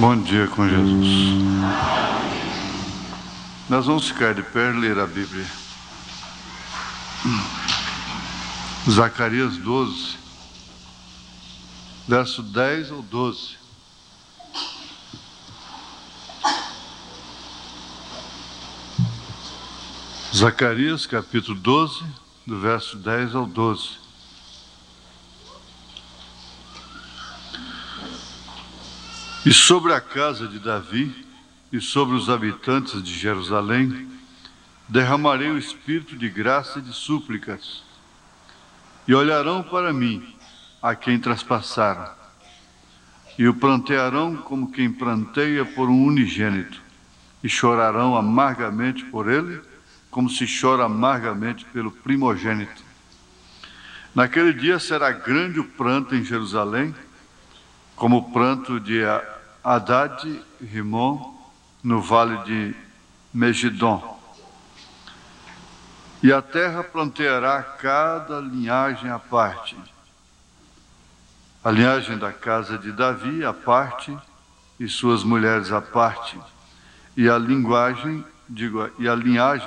Bom dia com Jesus. Nós vamos ficar de pé e ler a Bíblia. Zacarias 12, verso 10 ou 12. Zacarias capítulo 12, do verso 10 ao 12. E sobre a casa de Davi e sobre os habitantes de Jerusalém derramarei o espírito de graça e de súplicas, e olharão para mim, a quem traspassaram, e o prantearão como quem pranteia por um unigênito, e chorarão amargamente por ele, como se chora amargamente pelo primogênito. Naquele dia será grande o pranto em Jerusalém, como o pranto de Haddad e Rimon no vale de Megidom. E a terra planteará cada linhagem à parte. A linhagem da casa de Davi à parte, e suas mulheres à parte. E a linhagem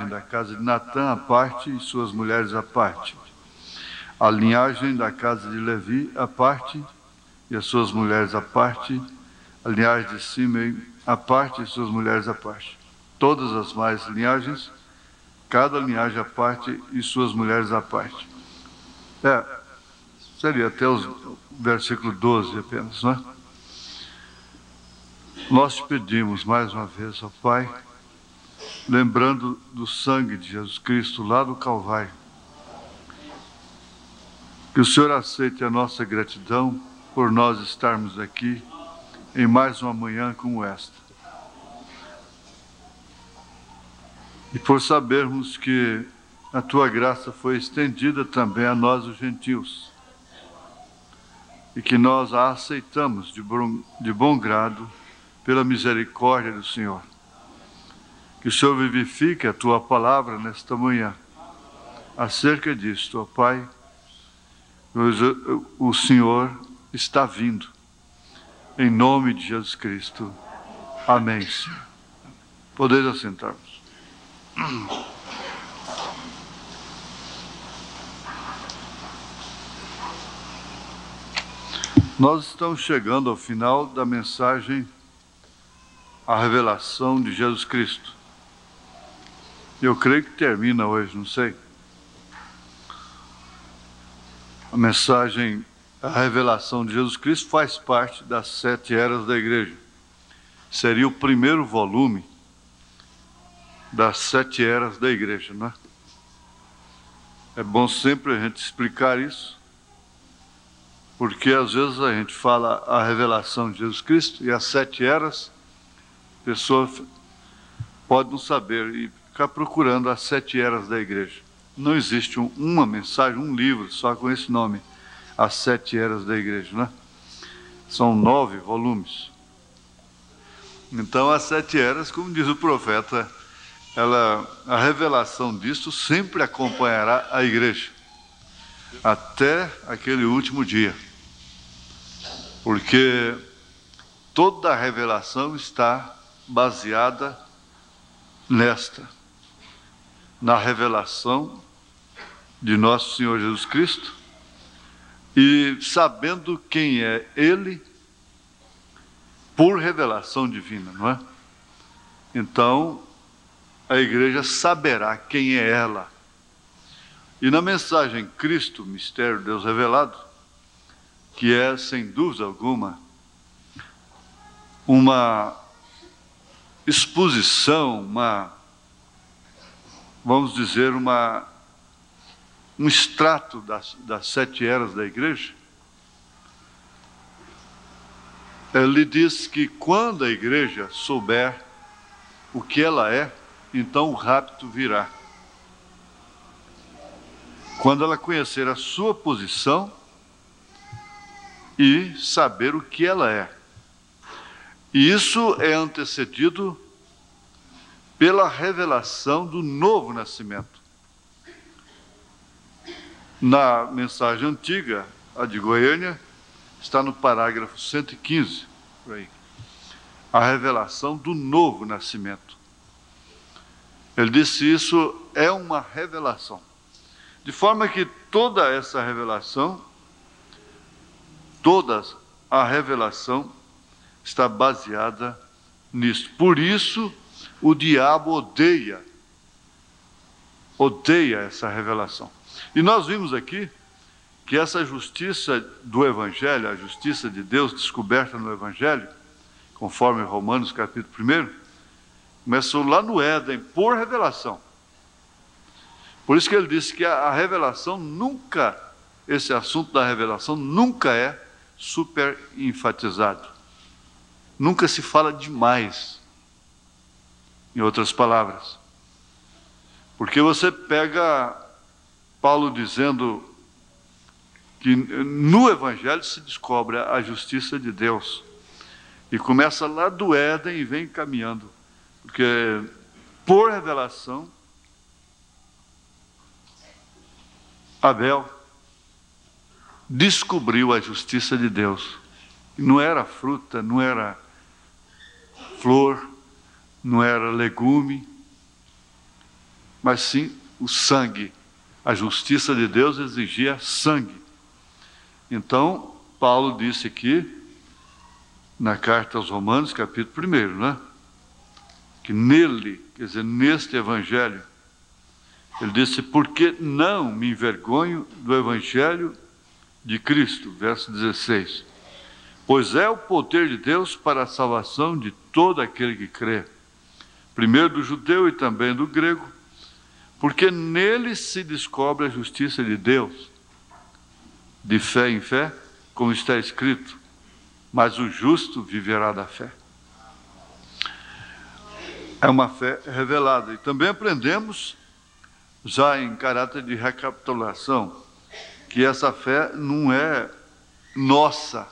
da casa de Natã à parte, e suas mulheres à parte. A linhagem da casa de Levi à parte, e as suas mulheres à parte. A linhagem de Simei à parte, e suas mulheres à parte. Todas as mais linhagens, cada linhagem à parte e suas mulheres à parte. Seria até o versículo 12 apenas, não é? Nós te pedimos mais uma vez, ó Pai, lembrando do sangue de Jesus Cristo lá do Calvário, que o Senhor aceite a nossa gratidão por nós estarmos aqui em mais uma manhã como esta. E por sabermos que a Tua graça foi estendida também a nós, os gentios, e que nós a aceitamos de bom grado pela misericórdia do Senhor. Que o Senhor vivifique a Tua palavra nesta manhã. Acerca disto, ó Pai, o Senhor está vindo. Em nome de Jesus Cristo. Amém, Senhor. Podeis assentar-vos. Nós estamos chegando ao final da mensagem A Revelação de Jesus Cristo. Eu creio que termina hoje, não sei. A mensagem A Revelação de Jesus Cristo faz parte das 7 eras da igreja. Seria o primeiro volume das 7 eras da igreja, não é? É bom sempre a gente explicar isso, porque às vezes a gente fala a revelação de Jesus Cristo e as 7 eras, a pessoa pode não saber e ficar procurando as 7 eras da igreja. Não existe uma mensagem, um livro só com esse nome, as 7 eras da igreja, né? São 9 volumes. Então, as 7 eras, como diz o profeta, a revelação disto sempre acompanhará a igreja, até aquele último dia. Porque toda a revelação está baseada na revelação de nosso Senhor Jesus Cristo, e sabendo quem é Ele, por revelação divina, não é? Então, a igreja saberá quem é ela. E na mensagem Cristo, Mistério de Deus Revelado, que é, sem dúvida alguma, uma exposição, vamos dizer, um extrato das 7 eras da igreja, ele diz que quando a igreja souber o que ela é, então o rapto virá. Quando ela conhecer a sua posição e saber o que ela é. E isso é antecedido pela revelação do novo nascimento. Na mensagem antiga, a de Goiânia, está no parágrafo 115, por aí. a revelação do novo nascimento. Ele disse isso é uma revelação. De forma que toda essa revelação, toda a revelação está baseada nisso. Por isso, o diabo odeia essa revelação. E nós vimos aqui que essa justiça do Evangelho, a justiça de Deus descoberta no Evangelho, conforme Romanos capítulo 1, começou lá no Éden, por revelação. Por isso que ele disse que a revelação nunca, esse assunto da revelação nunca é super enfatizado. Nunca se fala demais, em outras palavras. Porque você pega Paulo dizendo que no Evangelho se descobre a justiça de Deus. E começa lá do Éden e vem caminhando. Porque por revelação, Abel descobriu a justiça de Deus. Não era fruta, não era flor, não era legume, mas sim o sangue. A justiça de Deus exigia sangue. Então, Paulo disse aqui, na carta aos Romanos, capítulo 1, né? Que nele, quer dizer, neste Evangelho, ele disse, porque não me envergonho do Evangelho de Cristo, verso 16, pois é o poder de Deus para a salvação de todo aquele que crê, primeiro do judeu e também do grego, porque nele se descobre a justiça de Deus, de fé em fé, como está escrito, mas o justo viverá da fé. É uma fé revelada. E também aprendemos, já em caráter de recapitulação, que essa fé não é nossa,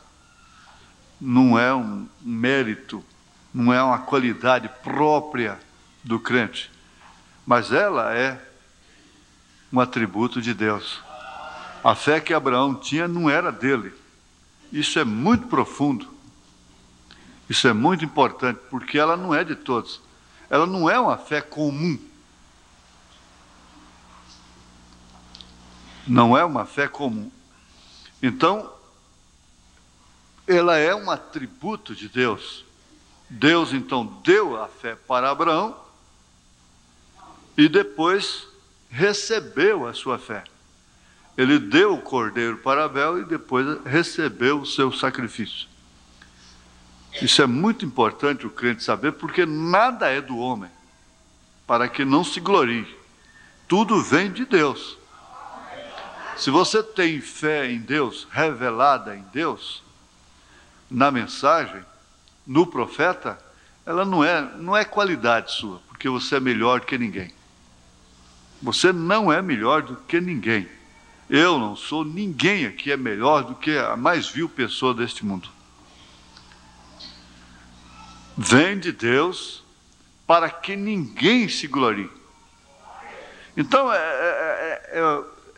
não é um mérito, não é uma qualidade própria do crente, mas ela é um atributo de Deus. A fé que Abraão tinha não era dele. Isso é muito profundo. Isso é muito importante, porque ela não é de todos. Ela não é uma fé comum. Não é uma fé comum. Então, ela é um atributo de Deus. Deus, então, deu a fé para Abraão e depois recebeu a sua fé. Ele deu o cordeiro para Abel e depois recebeu o seu sacrifício. Isso é muito importante o crente saber, porque nada é do homem, para que não se glorie. Tudo vem de Deus. Se você tem fé em Deus, revelada em Deus, na mensagem, no profeta, ela não é qualidade sua, porque você é melhor que ninguém. Você não é melhor do que ninguém. Eu não sou, ninguém aqui é melhor do que a mais vil pessoa deste mundo. Vem de Deus para que ninguém se glorie. Então,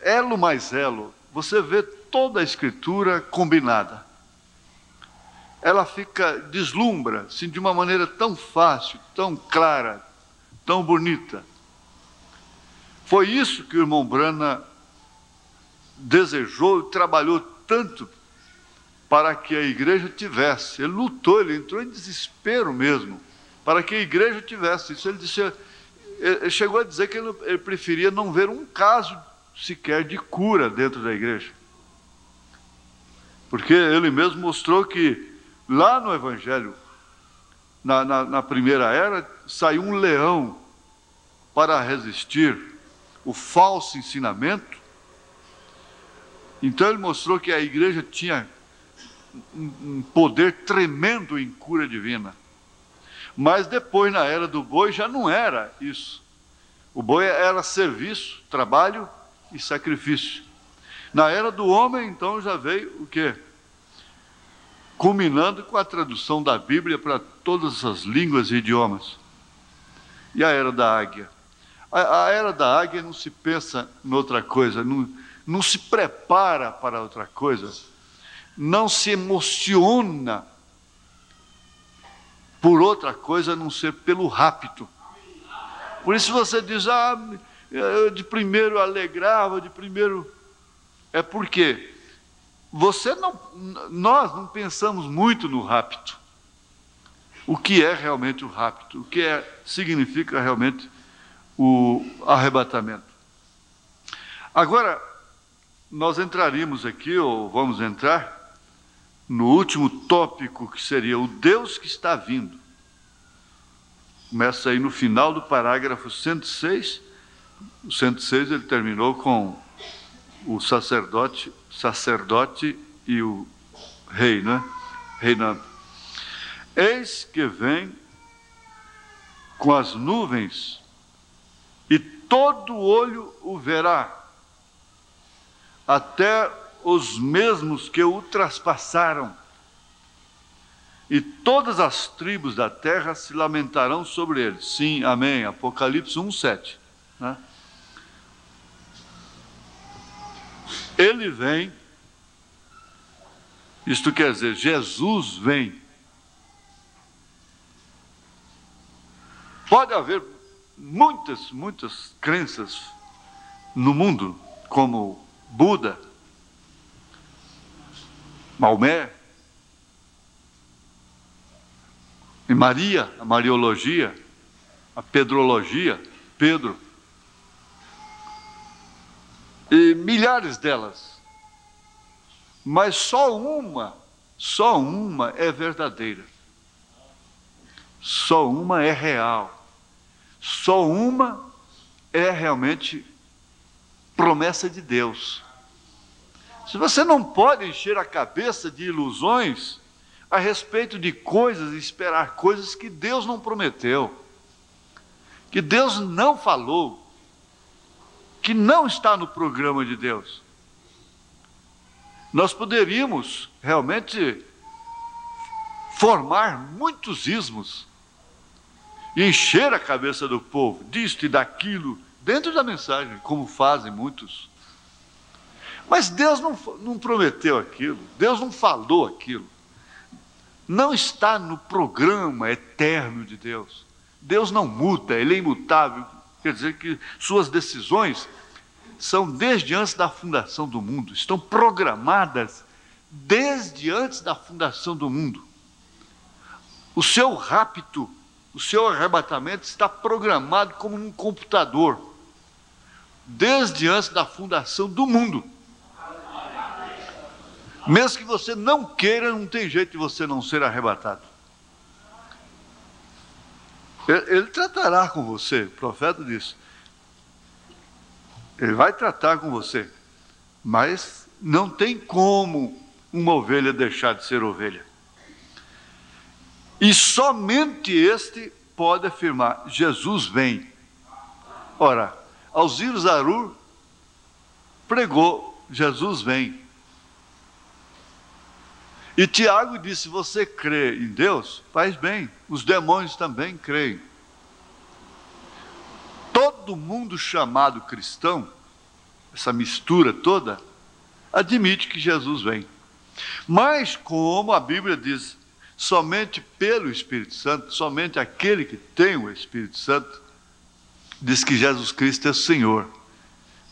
elo mais elo, você vê toda a Escritura combinada. Ela deslumbra assim, de uma maneira tão fácil, tão clara, tão bonita. Foi isso que o irmão Brana desejou e trabalhou tanto para que a igreja tivesse. Ele lutou, ele entrou em desespero mesmo, para que a igreja tivesse isso. Ele chegou a dizer que ele preferia não ver um caso sequer de cura dentro da igreja. Porque ele mesmo mostrou que lá no Evangelho, na primeira era, saiu um leão para resistir o falso ensinamento. Então ele mostrou que a igreja tinha um poder tremendo em cura divina. Mas depois, na era do boi, já não era isso. O boi era serviço, trabalho e sacrifício. Na era do homem, então, já veio o quê? Culminando com a tradução da Bíblia para todas as línguas e idiomas. E a era da águia? A era da águia não se pensa em outra coisa, não se prepara para outra coisa, não se emociona por outra coisa a não ser pelo rapto. Por isso você diz, eu de primeiro alegrava, de primeiro... É porque nós não pensamos muito no rapto. O que é realmente o rapto? O que significa realmente o arrebatamento? Agora, nós entraríamos aqui, ou vamos entrar, no último tópico, que seria o Deus que está vindo. Começa aí no final do parágrafo 106. O 106 ele terminou com o sacerdote e o rei, né? Reinando. Eis que vem com as nuvens, e todo olho o verá, até os mesmos que o traspassaram, e todas as tribos da terra se lamentarão sobre ele. Sim, amém. Apocalipse 1:7, né? Ele vem, isto quer dizer, Jesus vem. Pode haver muitas crenças no mundo, como Buda, Maomé, e Maria, a Mariologia, a Pedrologia, Pedro, e milhares delas. Mas só uma é verdadeira. Só uma é real. Só uma é realmente promessa de Deus. Se você não pode encher a cabeça de ilusões a respeito de coisas e esperar coisas que Deus não prometeu, que Deus não falou, que não está no programa de Deus. Nós poderíamos realmente formar muitos ismos e encher a cabeça do povo disto e daquilo, dentro da mensagem, como fazem muitos. Mas Deus não prometeu aquilo, Deus não falou aquilo. Não está no programa eterno de Deus. Deus não muda, Ele é imutável. Quer dizer que suas decisões são desde antes da fundação do mundo, estão programadas desde antes da fundação do mundo. O seu rapto, o seu arrebatamento está programado como um computador, desde antes da fundação do mundo. Mesmo que você não queira, não tem jeito de você não ser arrebatado. Ele tratará com você, o profeta disse. Ele vai tratar com você, mas não tem como uma ovelha deixar de ser ovelha. E somente este pode afirmar, Jesus vem. Ora, Alziro Zarur pregou, Jesus vem. E Tiago disse, você crê em Deus? Faz bem, os demônios também creem. Todo mundo chamado cristão, essa mistura toda, admite que Jesus vem. Mas como a Bíblia diz, somente pelo Espírito Santo, somente aquele que tem o Espírito Santo, diz que Jesus Cristo é o Senhor.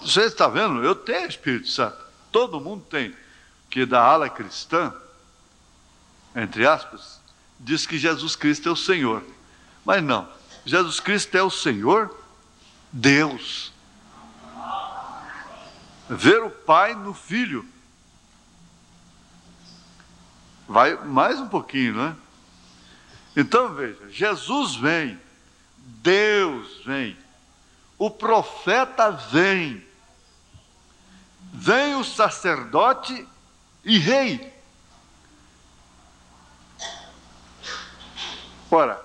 Você está vendo? Eu tenho o Espírito Santo, todo mundo tem. Que da ala cristã, entre aspas, diz que Jesus Cristo é o Senhor. Mas não, Jesus Cristo é o Senhor, Deus. Ver o Pai no Filho. Vai mais um pouquinho, não é? Então veja, Jesus vem, Deus vem, o profeta vem, vem o sacerdote e rei. Ora,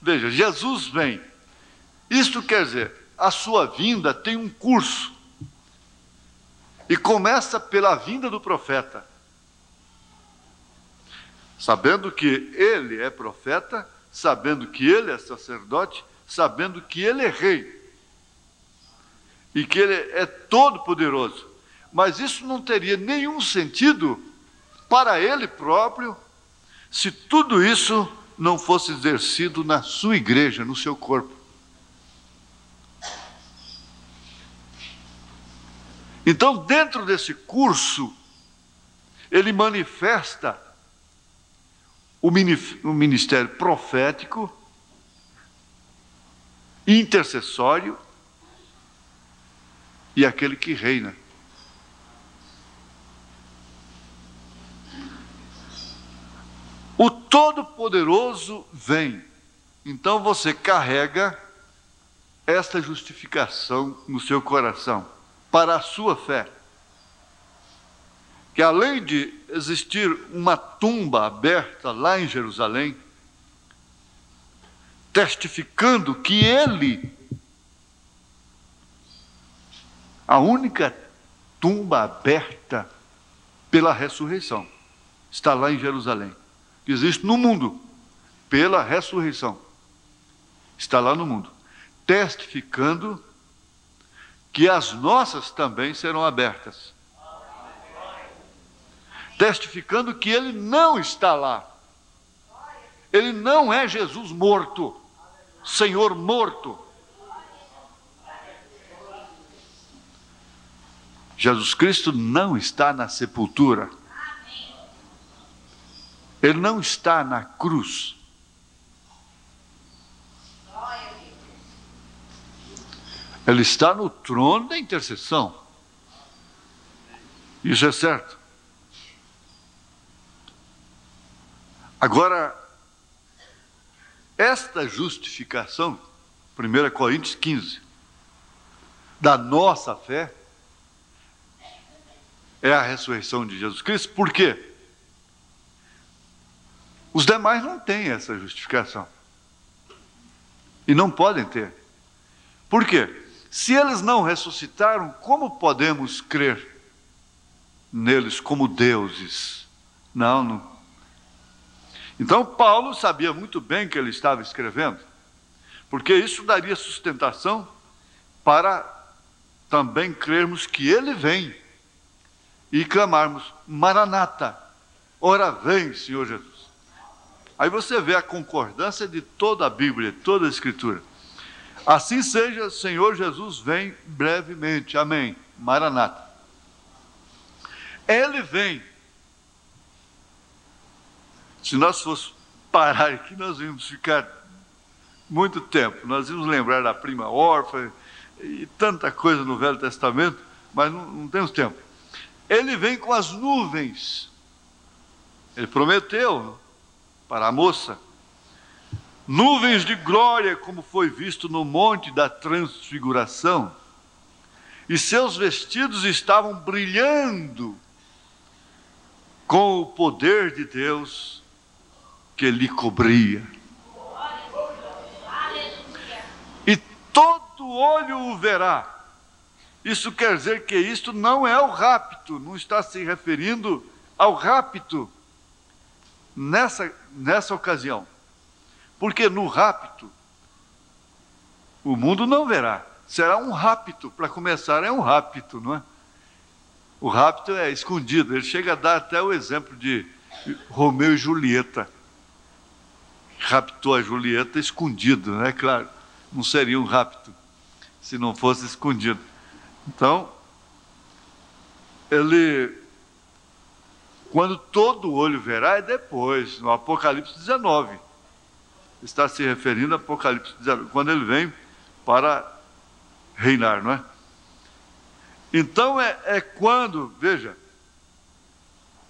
veja, Jesus vem. Isto quer dizer, a sua vinda tem um curso. E começa pela vinda do profeta. Sabendo que ele é profeta, sabendo que ele é sacerdote, sabendo que ele é rei. E que ele é todo poderoso. Mas isso não teria nenhum sentido para ele próprio, se tudo isso não fosse exercido na sua igreja, no seu corpo. Então, dentro desse curso, ele manifesta o ministério profético, intercessório e aquele que reina. O Todo-Poderoso vem. Então você carrega esta justificação no seu coração, para a sua fé. Que além de existir uma tumba aberta lá em Jerusalém, testificando que ele, a única tumba aberta pela ressurreição, está lá em Jerusalém. Que existe no mundo, pela ressurreição. Está lá no mundo. Testificando que as nossas também serão abertas. Testificando que ele não está lá. Ele não é Jesus morto, Senhor morto. Jesus Cristo não está na sepultura. Ele não está na cruz. Ele está no trono da intercessão. Isso é certo. Agora, esta justificação, 1 Coríntios 15, da nossa fé, é a ressurreição de Jesus Cristo. Por quê? Os demais não têm essa justificação. E não podem ter. Por quê? Se eles não ressuscitaram, como podemos crer neles como deuses? Não. Então Paulo sabia muito bem que ele estava escrevendo, porque isso daria sustentação para também crermos que ele vem e clamarmos: Maranata, ora vem, Senhor Jesus. Aí você vê a concordância de toda a Bíblia, toda a Escritura. Assim seja, Senhor Jesus vem brevemente. Amém. Maranata. Ele vem. Se nós fôssemos parar aqui, nós íamos ficar muito tempo. Nós íamos lembrar da prima órfã e tanta coisa no Velho Testamento, mas não temos tempo. Ele vem com as nuvens. Ele prometeu para a moça nuvens de glória, como foi visto no monte da transfiguração, e seus vestidos estavam brilhando com o poder de Deus que lhe cobria. E todo olho o verá. Isso quer dizer que isto não é o rapto, não está se referindo ao rapto nessa ocasião. Porque no rapto, o mundo não verá. Será um rapto, para começar, é um rapto, não é? O rapto é escondido. Ele chega a dar até o exemplo de Romeu e Julieta. Raptou a Julieta escondido, não é claro? Não seria um rapto se não fosse escondido. Então, quando todo olho verá, é depois, no Apocalipse 19. Está se referindo a Apocalipse 19, quando ele vem para reinar, não é? Então é quando, veja,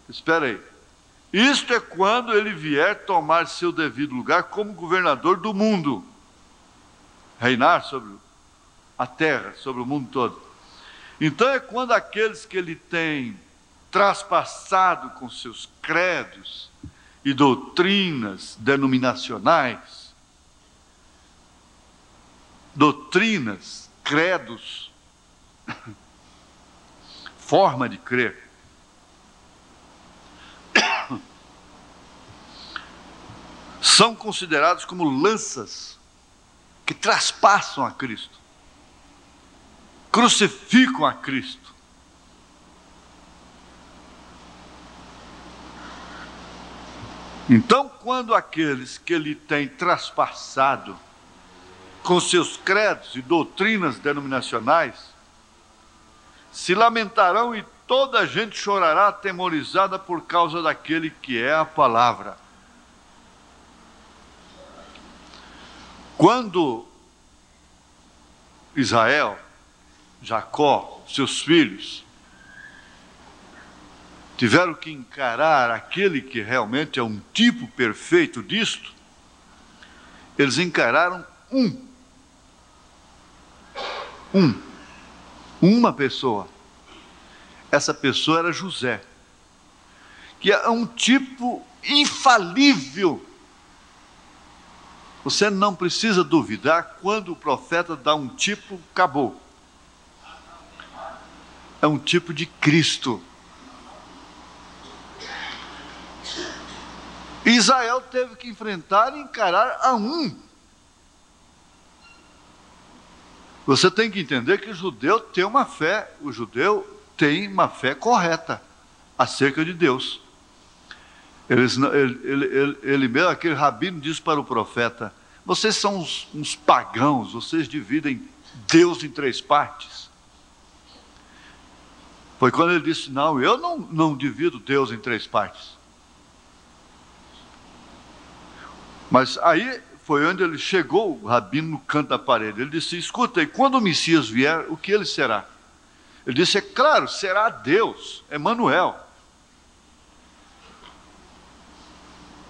espera aí, isto é quando ele vier tomar seu devido lugar como governador do mundo, reinar sobre a terra, sobre o mundo todo. Então é quando aqueles que ele tem traspassado com seus credos e doutrinas denominacionais, doutrinas, credos, forma de crer, são considerados como lanças que traspassam a Cristo, crucificam a Cristo. Então, quando aqueles que ele tem traspassado com seus credos e doutrinas denominacionais se lamentarão e toda a gente chorará atemorizada por causa daquele que é a palavra. Quando Israel, Jacó, seus filhos, tiveram que encarar aquele que realmente é um tipo perfeito disto, eles encararam uma pessoa. Essa pessoa era José, que é um tipo infalível. Você não precisa duvidar, quando o profeta dá um tipo, acabou. É um tipo de Cristo. Israel teve que enfrentar e encarar a um. Você tem que entender que o judeu tem uma fé, o judeu tem uma fé correta acerca de Deus. Ele mesmo, aquele rabino, diz para o profeta: vocês são uns pagãos, vocês dividem Deus em 3 partes. Foi quando ele disse: não, eu não divido Deus em 3 partes. Mas aí foi onde ele chegou, o rabino, no canto da parede. Ele disse: escuta, e quando o Messias vier, o que ele será? Ele disse: é claro, será Deus, Emanuel.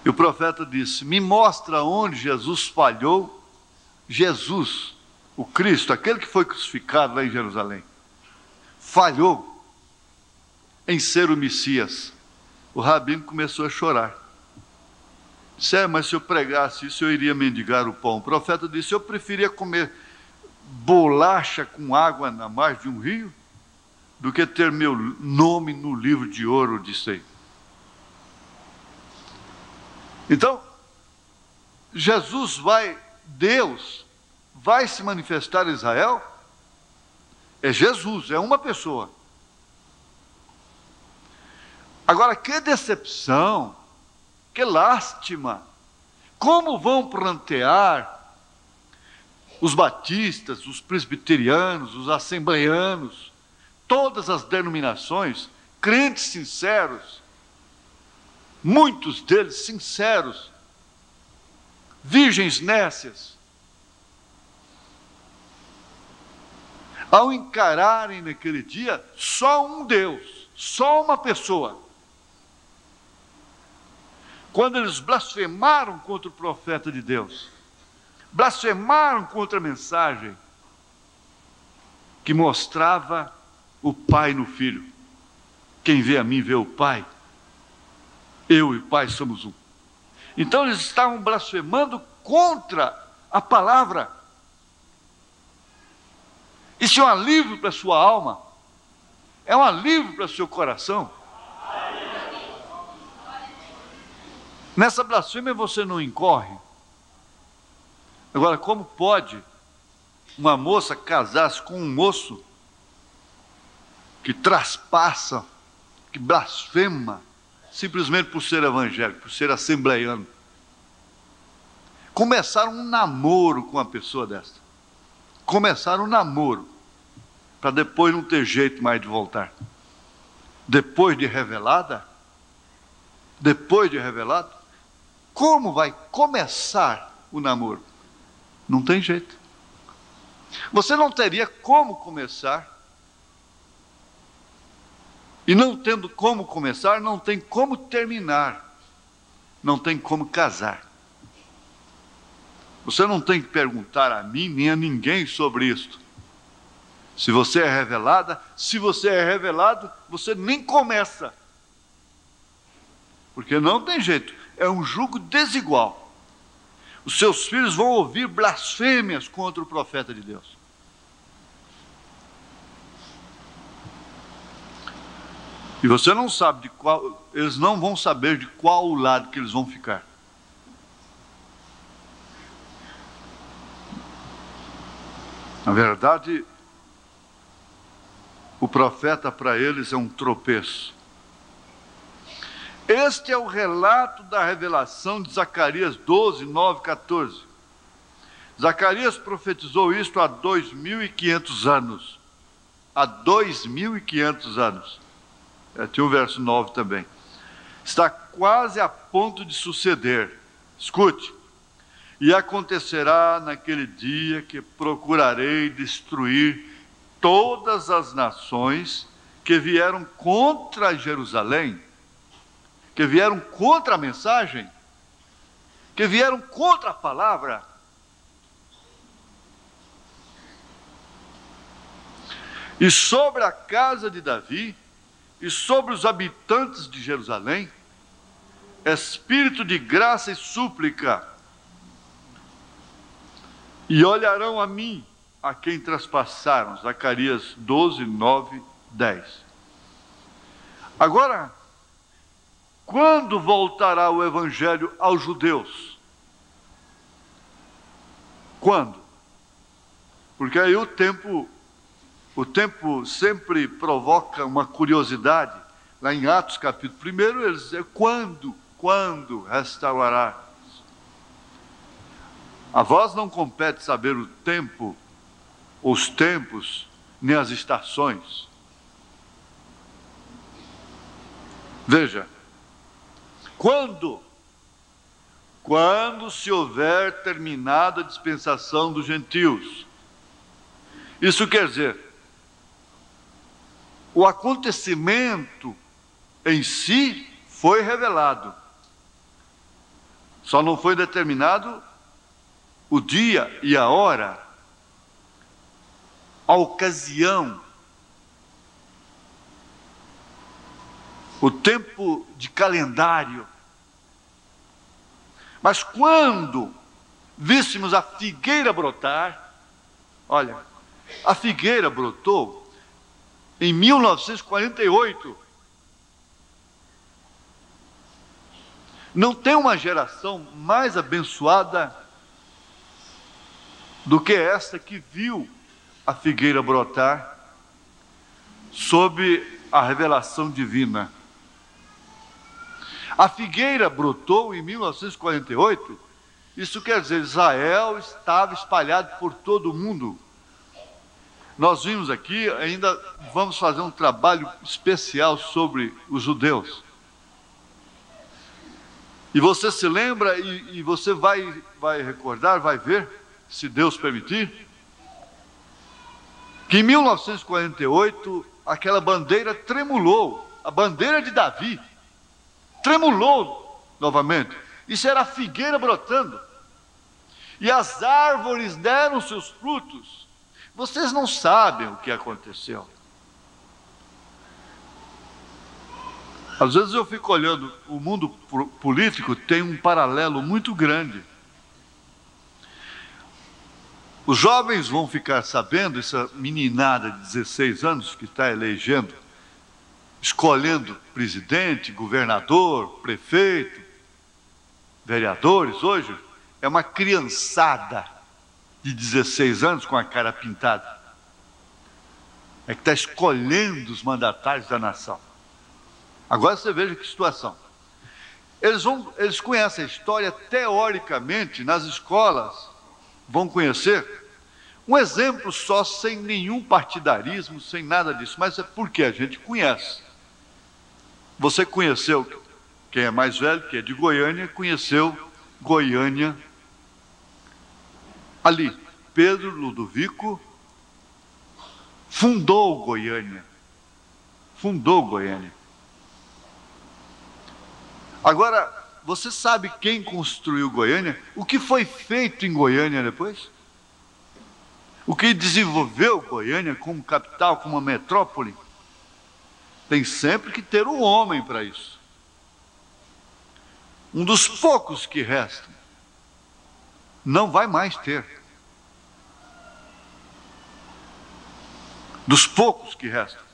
E o profeta disse: me mostra onde Jesus falhou. Jesus, o Cristo, aquele que foi crucificado lá em Jerusalém, falhou em ser o Messias. O rabino começou a chorar. Disse: mas se eu pregasse isso, eu iria mendigar o pão. O profeta disse: eu preferia comer bolacha com água na margem de um rio do que ter meu nome no livro de ouro, disse aí. Então, Deus vai se manifestar em Israel. É Jesus, é uma pessoa. Agora, que decepção, que lástima. Como vão prantear os batistas, os presbiterianos, os assembleianos, todas as denominações, crentes sinceros, muitos deles sinceros, virgens nécias, ao encararem naquele dia só um Deus, só uma pessoa. Quando eles blasfemaram contra o profeta de Deus, blasfemaram contra a mensagem que mostrava o Pai no Filho. Quem vê a mim vê o Pai. Eu e o Pai somos um. Então eles estavam blasfemando contra a palavra. Isso é um alívio para a sua alma. É um alívio para o seu coração. Nessa blasfêmia você não incorre. Agora, como pode uma moça casar-se com um moço que traspassa, que blasfema, simplesmente por ser evangélico, por ser assembleiano? Começaram um namoro com uma pessoa dessa. Começaram um namoro, para depois não ter jeito mais de voltar. Depois de revelada, como vai começar o namoro? Não tem jeito. Você não teria como começar. E não tendo como começar, não tem como terminar. Não tem como casar. Você não tem que perguntar a mim nem a ninguém sobre isso. Se você é revelada, se você é revelado, você nem começa. Porque não tem jeito, é um jugo desigual. Os seus filhos vão ouvir blasfêmias contra o profeta de Deus. E você não sabe de qual, eles não vão saber de qual lado que eles vão ficar. Na verdade, o profeta para eles é um tropeço. Este é o relato da revelação de Zacarias 12, 9, 14. Zacarias profetizou isto há 2.500 anos. Há 2.500 anos. Tinha o verso 9 também. Está quase a ponto de suceder. Escute. E acontecerá naquele dia que procurarei destruir todas as nações que vieram contra Jerusalém, que vieram contra a mensagem, que vieram contra a palavra. E sobre a casa de Davi, e sobre os habitantes de Jerusalém, espírito de graça e súplica, e olharão a mim, a quem traspassaram. Zacarias 12, 9, 10. Agora, quando voltará o evangelho aos judeus? Quando? Porque aí o tempo sempre provoca uma curiosidade. Lá em Atos capítulo 1, eles dizem, quando restaurará? A vós não compete saber o tempo, os tempos, nem as estações. Veja, quando se houver terminado a dispensação dos gentios. Isso quer dizer, o acontecimento em si foi revelado. Só não foi determinado o dia e a hora, a ocasião, o tempo de calendário. Mas quando víssemos a figueira brotar, olha, a figueira brotou em 1948. Não tem uma geração mais abençoada do que esta que viu a figueira brotar sob a revelação divina. A figueira brotou em 1948, isso quer dizer, Israel estava espalhado por todo o mundo. Nós vimos aqui, ainda vamos fazer um trabalho especial sobre os judeus. E você se lembra, e você vai recordar, vai ver, se Deus permitir, que em 1948, aquela bandeira tremulou, a bandeira de Davi, tremulou novamente. Isso era a figueira brotando. E as árvores deram seus frutos. Vocês não sabem o que aconteceu. Às vezes eu fico olhando, o mundo político tem um paralelo muito grande. Os jovens vão ficar sabendo, essa meninada de 16 anos que está elegendo, escolhendo presidente, governador, prefeito, vereadores hoje, é uma criançada de 16 anos com a cara pintada. É que está escolhendo os mandatários da nação. Agora você veja que situação. Eles conhecem a história teoricamente nas escolas, vão conhecer. Um exemplo só, sem nenhum partidarismo, sem nada disso, mas é porque a gente conhece. Você conheceu, quem é mais velho, que é de Goiânia, conheceu Goiânia ali. Pedro Ludovico fundou Goiânia. Agora, você sabe quem construiu Goiânia? O que foi feito em Goiânia depois? O que desenvolveu Goiânia como capital, como uma metrópole? Tem sempre que ter um homem para isso. Um dos poucos que restam. Não vai mais ter. Dos poucos que restam.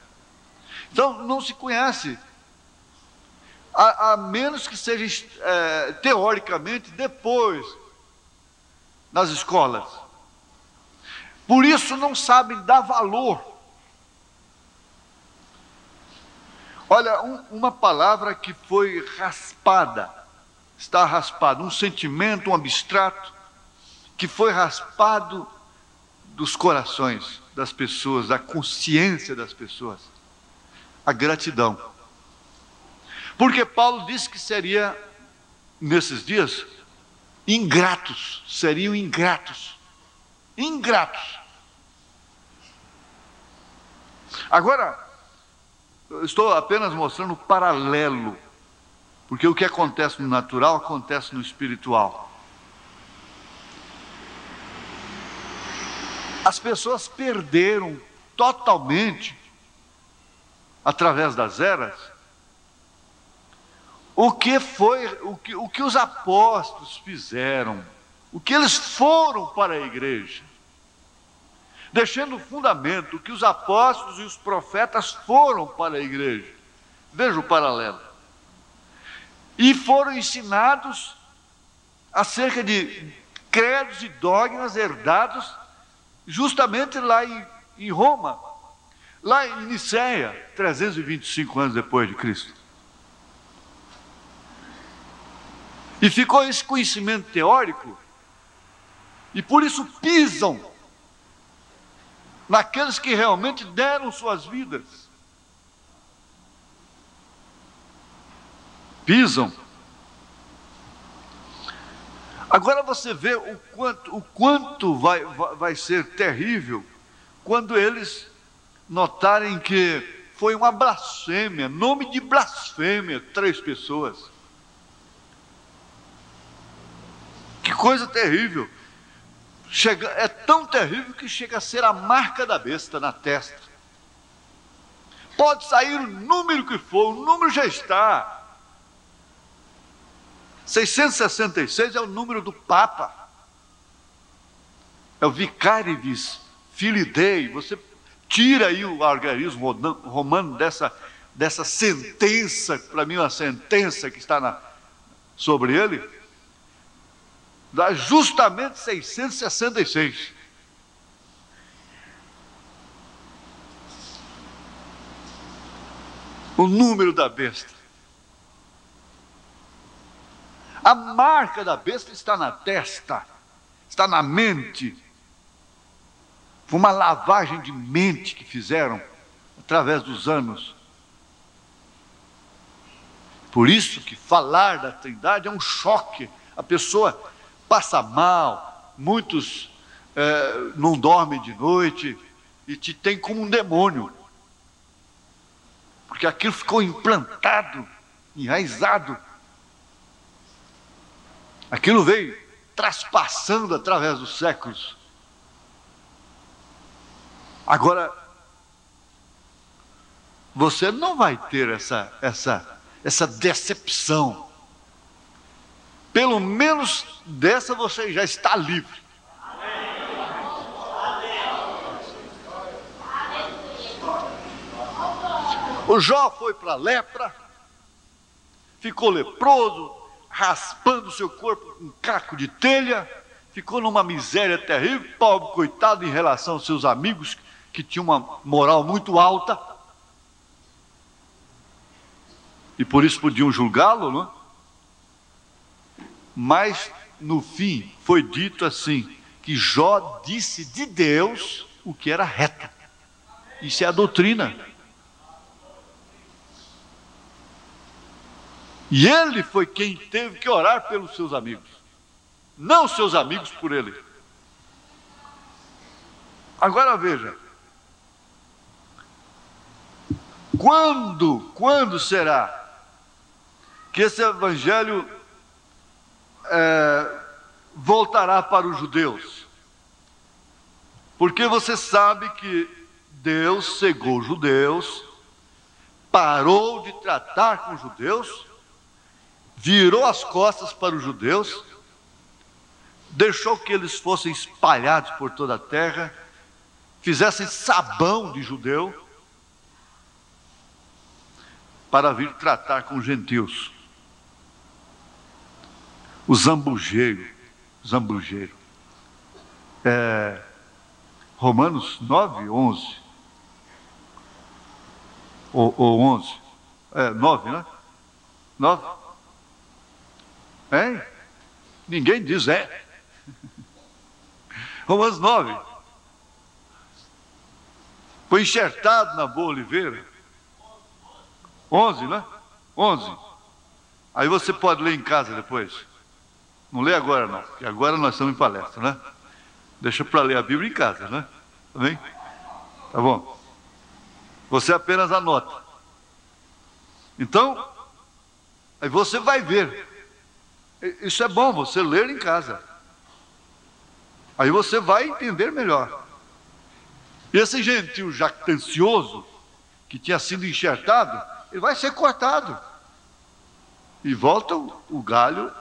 Então, não se conhece. A menos que seja teoricamente depois nas escolas. Por isso não sabem dar valor. Olha, uma palavra que foi raspada, está raspado, um sentimento, um abstrato, que foi raspado dos corações das pessoas, da consciência das pessoas: a gratidão. Porque Paulo disse que seria, nesses dias, ingratos, seriam ingratos. Ingratos. Agora, eu estou apenas mostrando o paralelo, porque o que acontece no natural acontece no espiritual. As pessoas perderam totalmente, através das eras, o que os apóstolos fizeram, o que eles foram para a igreja, deixando o fundamento, o que os apóstolos e os profetas foram para a igreja. Veja o paralelo. E foram ensinados acerca de credos e dogmas herdados justamente lá em Roma, lá em Nicéia, 325 anos depois de Cristo. E ficou esse conhecimento teórico, e por isso pisam naqueles que realmente deram suas vidas. Pisam. Agora você vê o quanto vai ser terrível quando eles notarem que foi uma blasfêmia, nome de blasfêmia, 3 pessoas. Que coisa terrível. É tão terrível que chega a ser a marca da besta na testa. Pode sair o número que for, o número já está. 666 é o número do Papa. É o Vicarivis Filii. Você tira aí o algarismo romano dessa sentença, para mim uma sentença que está sobre ele, dá justamente 666. O número da besta. A marca da besta está na testa, está na mente. Foi uma lavagem de mente que fizeram através dos anos. Por isso que falar da Trindade é um choque. A pessoa passa mal, muitos não dormem de noite e te tem como um demônio. Porque aquilo ficou implantado, enraizado. Aquilo veio traspassando através dos séculos. Agora, você não vai ter essa decepção. Pelo menos dessa você já está livre. O Jó foi para a lepra, ficou leproso, raspando seu corpo com um caco de telha, ficou numa miséria terrível, pobre, coitado, em relação aos seus amigos, que tinham uma moral muito alta, e por isso podiam julgá-lo, não é? Mas, no fim, foi dito assim, que Jó disse de Deus o que era reto. Isso é a doutrina. E ele foi quem teve que orar pelos seus amigos, não seus amigos por ele. Agora veja, quando será que esse evangelho voltará para os judeus? Porque você sabe que Deus cegou os judeus, parou de tratar com os judeus, virou as costas para os judeus, deixou que eles fossem espalhados por toda a terra, fizessem sabão de judeu, para vir tratar com os gentios. O zambujeiro. Romanos 9, 11. Ou 11. 9, né? 9? Hein? Ninguém diz Romanos 9. Foi enxertado na boa oliveira. 11, né? 11. Aí você pode ler em casa depois. Não lê agora não, porque agora nós estamos em palestra, né? Deixa para ler a Bíblia em casa, né? Tá bem? Tá bom. Você apenas anota. Então, aí você vai ver. Isso é bom, você ler em casa. Aí você vai entender melhor. E esse gentio jactancioso, que tinha sido enxertado, ele vai ser cortado. E volta o galho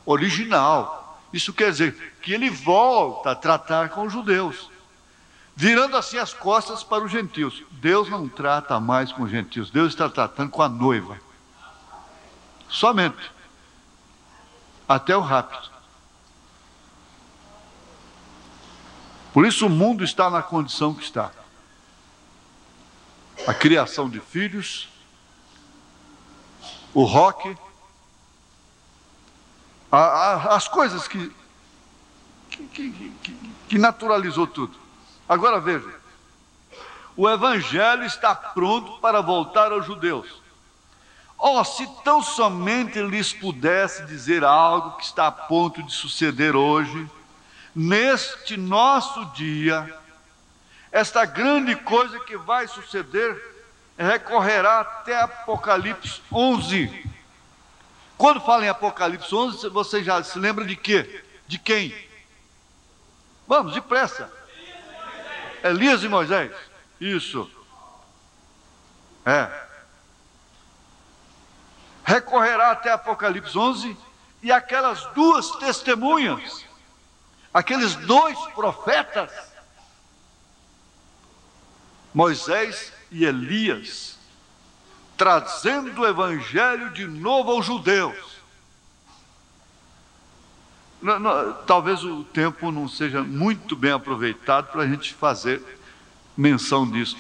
original. Isso quer dizer que ele volta a tratar com os judeus, virando assim as costas para os gentios. Deus não trata mais com os gentios, Deus está tratando com a noiva. Somente. Até o rapto. Por isso o mundo está na condição que está. A criação de filhos, o rock, as coisas que naturalizou tudo. Agora veja, o evangelho está pronto para voltar aos judeus. Se tão somente lhes pudesse dizer algo que está a ponto de suceder hoje, neste nosso dia, esta grande coisa que vai suceder recorrerá até Apocalipse 11. Quando fala em Apocalipse 11, você já se lembra de quê? De quem? Vamos, depressa. Elias e Moisés. Isso. Recorrerá até Apocalipse 11 e aquelas duas testemunhas, aqueles dois profetas, Moisés e Elias, trazendo o evangelho de novo aos judeus. Talvez o tempo não seja muito bem aproveitado para a gente fazer menção disso.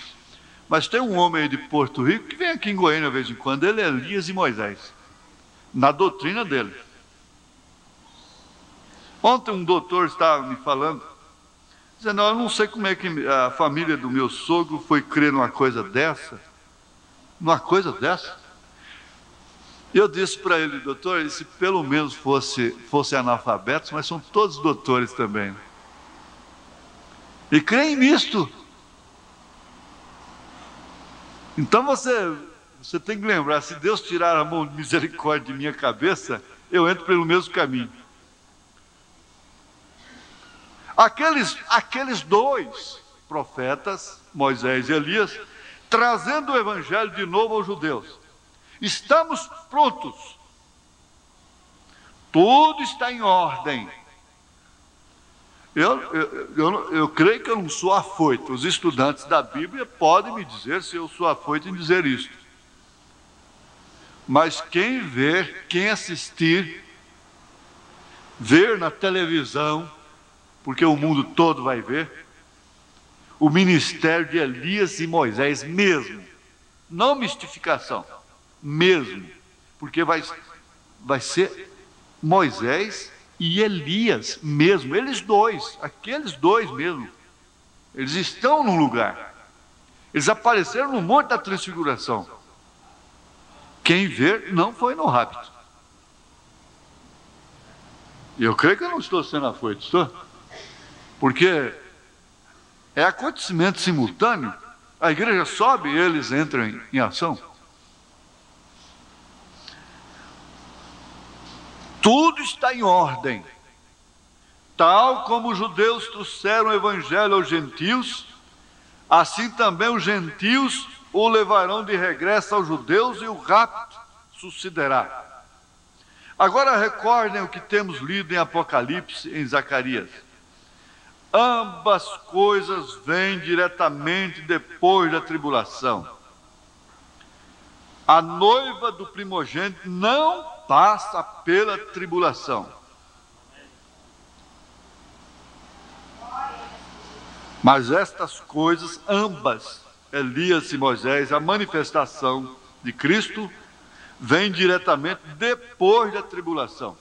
Mas tem um homem aí de Porto Rico que vem aqui em Goiânia de vez em quando, ele é Elias e Moisés, na doutrina dele. Ontem um doutor estava me falando, dizendo, eu não sei como é que a família do meu sogro foi crer numa coisa dessa. Eu disse para ele, doutor, se pelo menos fosse analfabetos, mas são todos doutores também. E creem nisto. Então você tem que lembrar, se Deus tirar a mão de misericórdia de minha cabeça, eu entro pelo mesmo caminho. Aqueles dois profetas, Moisés e Elias, trazendo o evangelho de novo aos judeus. Estamos prontos. Tudo está em ordem. Eu creio que eu não sou afoito. Os estudantes da Bíblia podem me dizer se eu sou afoito em dizer isto. Mas quem ver, quem assistir, ver na televisão, porque o mundo todo vai ver, o ministério de Elias e Moisés mesmo, não mistificação, mesmo, porque vai ser Moisés e Elias mesmo, aqueles dois mesmo, eles estão num lugar, eles apareceram no Monte da Transfiguração. Quem ver não foi no rapto. E eu creio que eu não estou sendo afoito, estou? Porque é acontecimento simultâneo, a igreja sobe e eles entram em ação. Tudo está em ordem. Tal como os judeus trouxeram o evangelho aos gentios, assim também os gentios o levarão de regresso aos judeus e o rapto sucederá. Agora recordem o que temos lido em Apocalipse, em Zacarias. Ambas coisas vêm diretamente depois da tribulação. A noiva do primogênito não passa pela tribulação. Mas estas coisas, ambas, Elias e Moisés, a manifestação de Cristo vem diretamente depois da tribulação.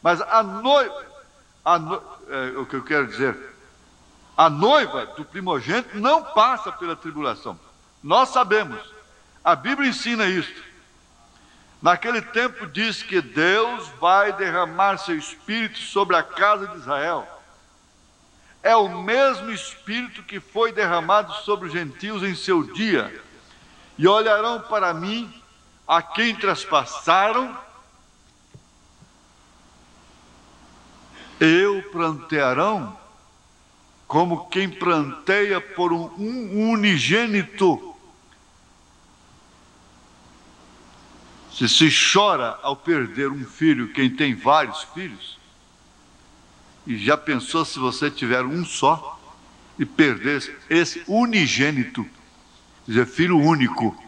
Mas o que eu quero dizer, a noiva do primogênito não passa pela tribulação. Nós sabemos, a Bíblia ensina isso. Naquele tempo diz que Deus vai derramar seu Espírito sobre a casa de Israel. É o mesmo Espírito que foi derramado sobre os gentios em seu dia. E olharão para mim, a quem traspassaram, e o plantearão como quem planteia por um unigênito. Se chora ao perder um filho, quem tem vários filhos, e já pensou se você tiver um só e perder esse unigênito, quer dizer, filho único.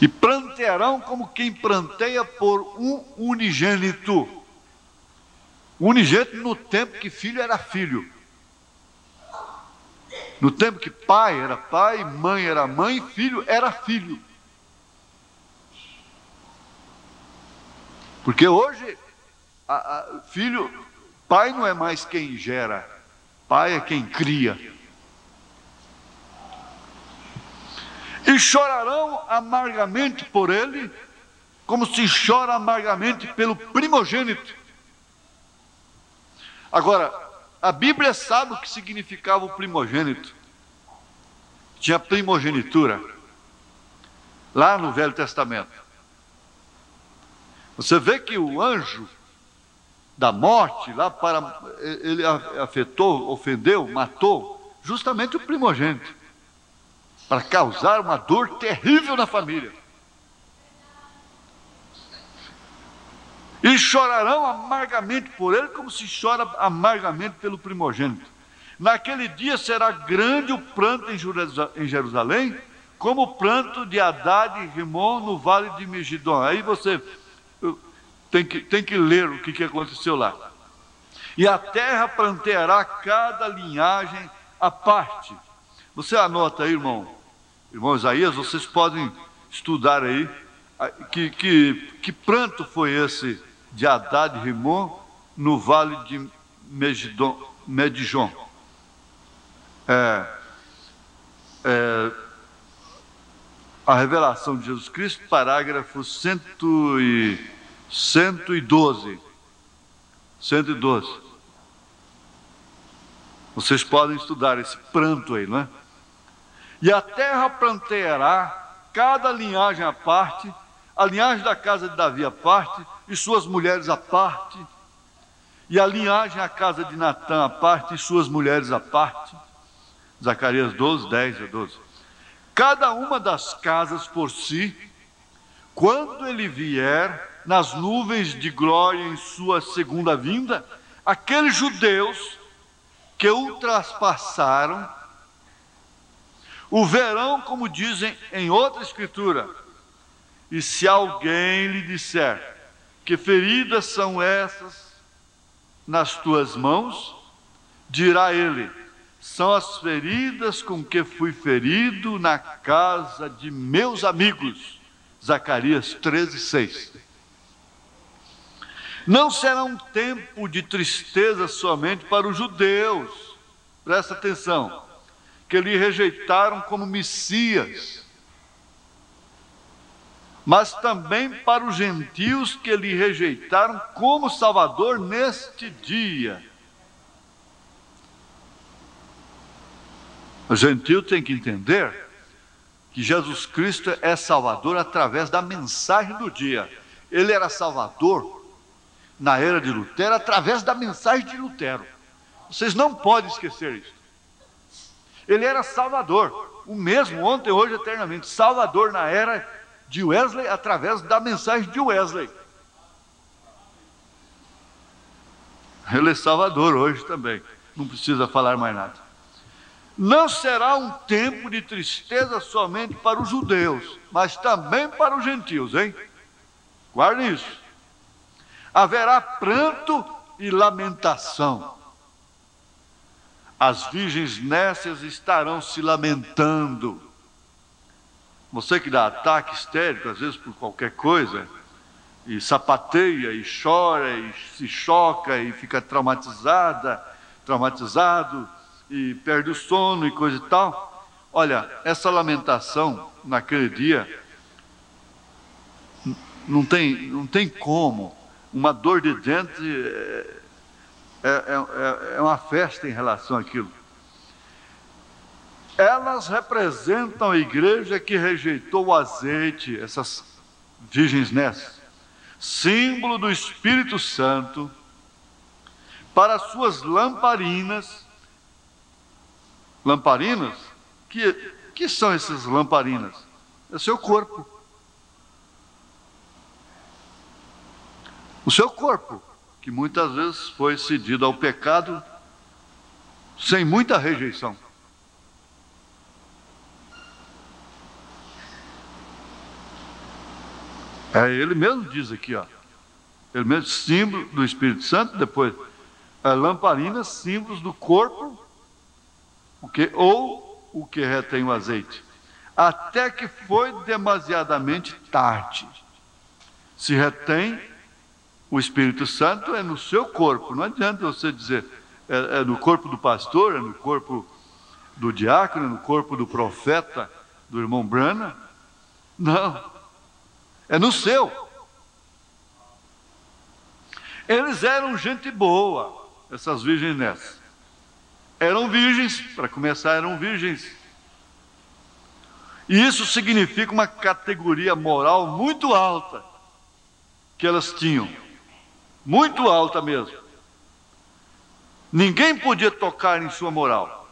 E plantearão como quem planteia por um unigênito. Unigênito no tempo que filho era filho. No tempo que pai era pai, mãe era mãe, filho era filho. Porque hoje, filho, pai não é mais quem gera, pai é quem cria. E chorarão amargamente por ele, como se chora amargamente pelo primogênito. Agora, a Bíblia sabe o que significava o primogênito. Tinha primogenitura, lá no Velho Testamento. Você vê que o anjo da morte, ele afetou, ofendeu, matou, justamente o primogênito, para causar uma dor terrível na família. E chorarão amargamente por ele, como se chora amargamente pelo primogênito. Naquele dia será grande o pranto em Jerusalém, como o pranto de Haddad e Rimon no vale de Megiddo. Aí você tem que ler o que aconteceu lá. E a terra planteará cada linhagem à parte. Você anota aí, irmão Isaías, vocês podem estudar aí, que pranto foi esse de Haddad e Rimon no vale de Megiddo. A revelação de Jesus Cristo, parágrafo 112. Vocês podem estudar esse pranto aí, não é? E a terra planteará cada linhagem à parte, a linhagem da casa de Davi à parte, e suas mulheres à parte, e a linhagem à casa de Natã à parte, e suas mulheres à parte. Zacarias 12, 10 a 12. Cada uma das casas por si, quando ele vier nas nuvens de glória em sua segunda vinda, aqueles judeus que o traspassaram, o verão, como dizem em outra escritura. E se alguém lhe disser: que feridas são essas nas tuas mãos? Dirá ele: são as feridas com que fui ferido na casa de meus amigos. Zacarias 13, 6. Não será um tempo de tristeza somente para os judeus, presta atenção, que lhe rejeitaram como Messias, mas também para os gentios que lhe rejeitaram como Salvador neste dia. O gentio tem que entender que Jesus Cristo é Salvador através da mensagem do dia. Ele era Salvador na era de Lutero através da mensagem de Lutero. Vocês não podem esquecer isso. Ele era Salvador, o mesmo ontem, hoje, eternamente. Salvador na era de Wesley através da mensagem de Wesley. Ele é Salvador hoje também, não precisa falar mais nada. Não será um tempo de tristeza somente para os judeus, mas também para os gentios, hein? Guardem isso. Haverá pranto e lamentação. As virgens nécias estarão se lamentando. Você que dá ataque histérico, às vezes por qualquer coisa, e sapateia, e chora, e se choca, e fica traumatizado, e perde o sono e coisa e tal. Olha, essa lamentação naquele dia, não tem como. Uma dor de dente é uma festa em relação àquilo. Elas representam a igreja que rejeitou o azeite, essas virgens nessas, símbolo do Espírito Santo, para suas lamparinas. Lamparinas? Que são essas lamparinas? É o seu corpo. O seu corpo, que muitas vezes foi cedido ao pecado sem muita rejeição. Ele mesmo diz aqui, ó. Ele mesmo, símbolo do Espírito Santo, depois, lamparinas, símbolos do corpo, ou o que retém o azeite. Até que foi demasiadamente tarde. Se retém o Espírito Santo, é no seu corpo. Não adianta você dizer, é no corpo do pastor, é no corpo do diácono, é no corpo do profeta, do irmão Branham. Não. É no seu. Eles eram gente boa, essas virgens nessas. Eram virgens, para começar, eram virgens. E isso significa uma categoria moral muito alta que elas tinham. Muito alta mesmo. Ninguém podia tocar em sua moral.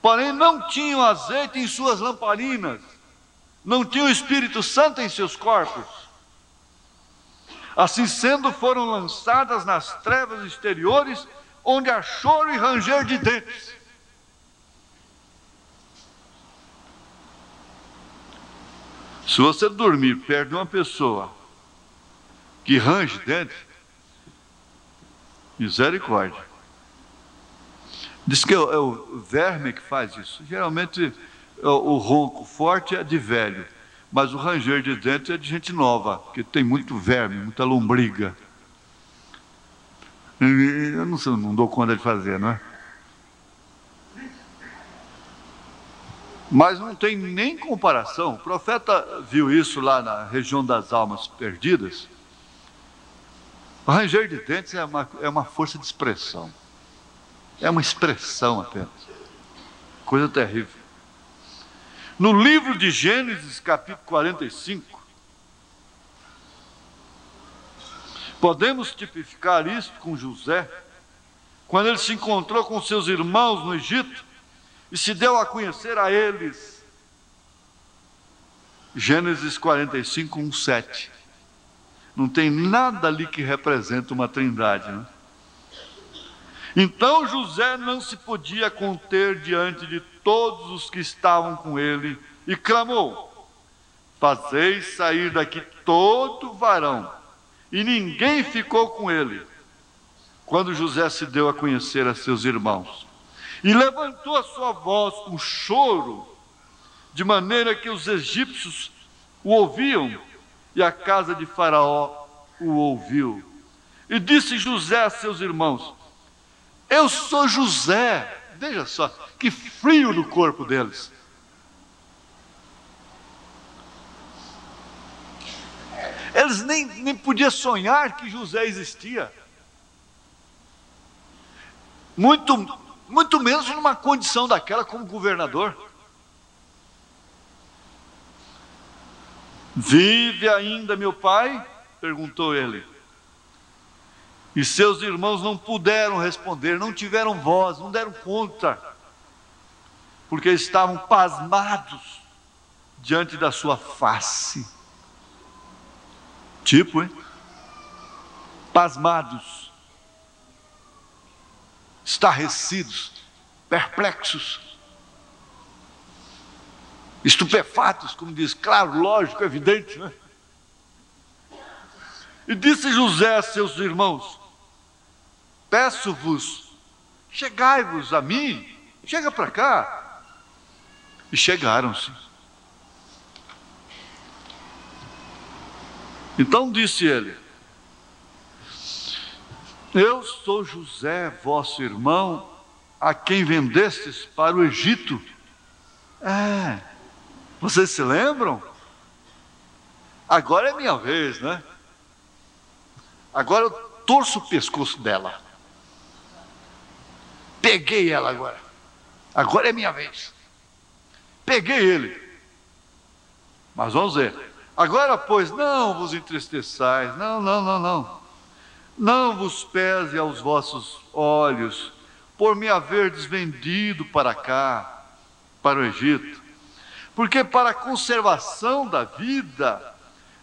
Porém, não tinham azeite em suas lamparinas. Não tinham o Espírito Santo em seus corpos. Assim sendo, foram lançadas nas trevas exteriores, onde há choro e ranger de dentes. Se você dormir perto de uma pessoa que range dentes, misericórdia. Diz que é o verme que faz isso. Geralmente o ronco forte é de velho, mas o ranger de dentes é de gente nova, que tem muito verme, muita lombriga. Eu não sei, não dou conta de fazer, não é? Mas não tem nem comparação. O profeta viu isso lá na região das almas perdidas. O ranger de dentes é uma força de expressão. É uma expressão apenas. Coisa terrível. No livro de Gênesis, capítulo 45, podemos tipificar isso com José, quando ele se encontrou com seus irmãos no Egito e se deu a conhecer a eles. Gênesis 45, 1, 7. Não tem nada ali que representa uma trindade, né? Então José não se podia conter diante de todos os que estavam com ele e clamou: fazeis sair daqui todo varão. E ninguém ficou com ele, quando José se deu a conhecer a seus irmãos. E levantou a sua voz com choro, de maneira que os egípcios o ouviam, e a casa de Faraó o ouviu. E disse José a seus irmãos: eu sou José. Veja só, que frio no corpo deles. Eles nem podiam sonhar que José existia. Muito menos numa condição daquela como governador. Vive ainda meu pai? Perguntou ele. E seus irmãos não puderam responder, não tiveram voz, não deram conta, porque estavam pasmados diante da sua face. Tipo, hein? Pasmados, estarrecidos, perplexos, estupefatos, como diz, claro, lógico, evidente, né? E disse José a seus irmãos: peço-vos, chegai-vos a mim, chega para cá. E chegaram-se. Então disse ele: eu sou José, vosso irmão, a quem vendestes para o Egito. Vocês se lembram? Agora é minha vez, né? Agora eu torço o pescoço dela. Peguei ela agora. Agora é minha vez. Peguei ele. Mas vamos ver. Agora, pois, não vos entristeçais. Não. Não vos pese aos vossos olhos, por me haverdes vendido para cá, para o Egito. Porque para a conservação da vida,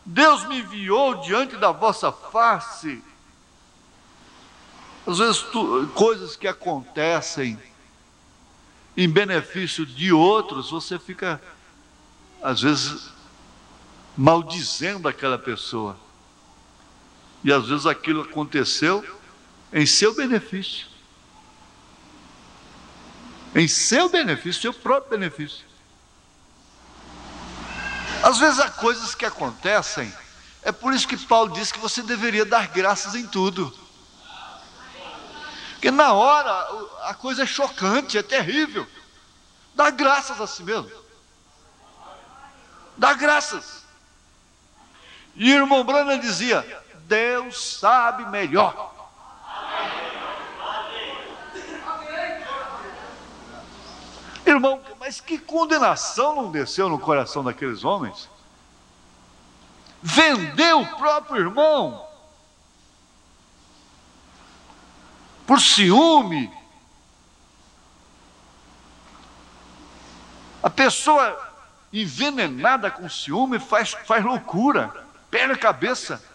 Deus me enviou diante da vossa face. Às vezes, coisas que acontecem em benefício de outros, você fica, às vezes, maldizendo aquela pessoa. E às vezes aquilo aconteceu em seu benefício. Em seu benefício, seu próprio benefício. Às vezes há coisas que acontecem, é por isso que Paulo diz que você deveria dar graças em tudo. Porque na hora a coisa é chocante, é terrível. Dá graças a si mesmo. Dá graças. E o irmão Branham dizia: Deus sabe melhor. Irmão, mas que condenação não desceu no coração daqueles homens? Vendeu o próprio irmão por ciúme. A pessoa envenenada com ciúme faz loucura, perde a cabeça.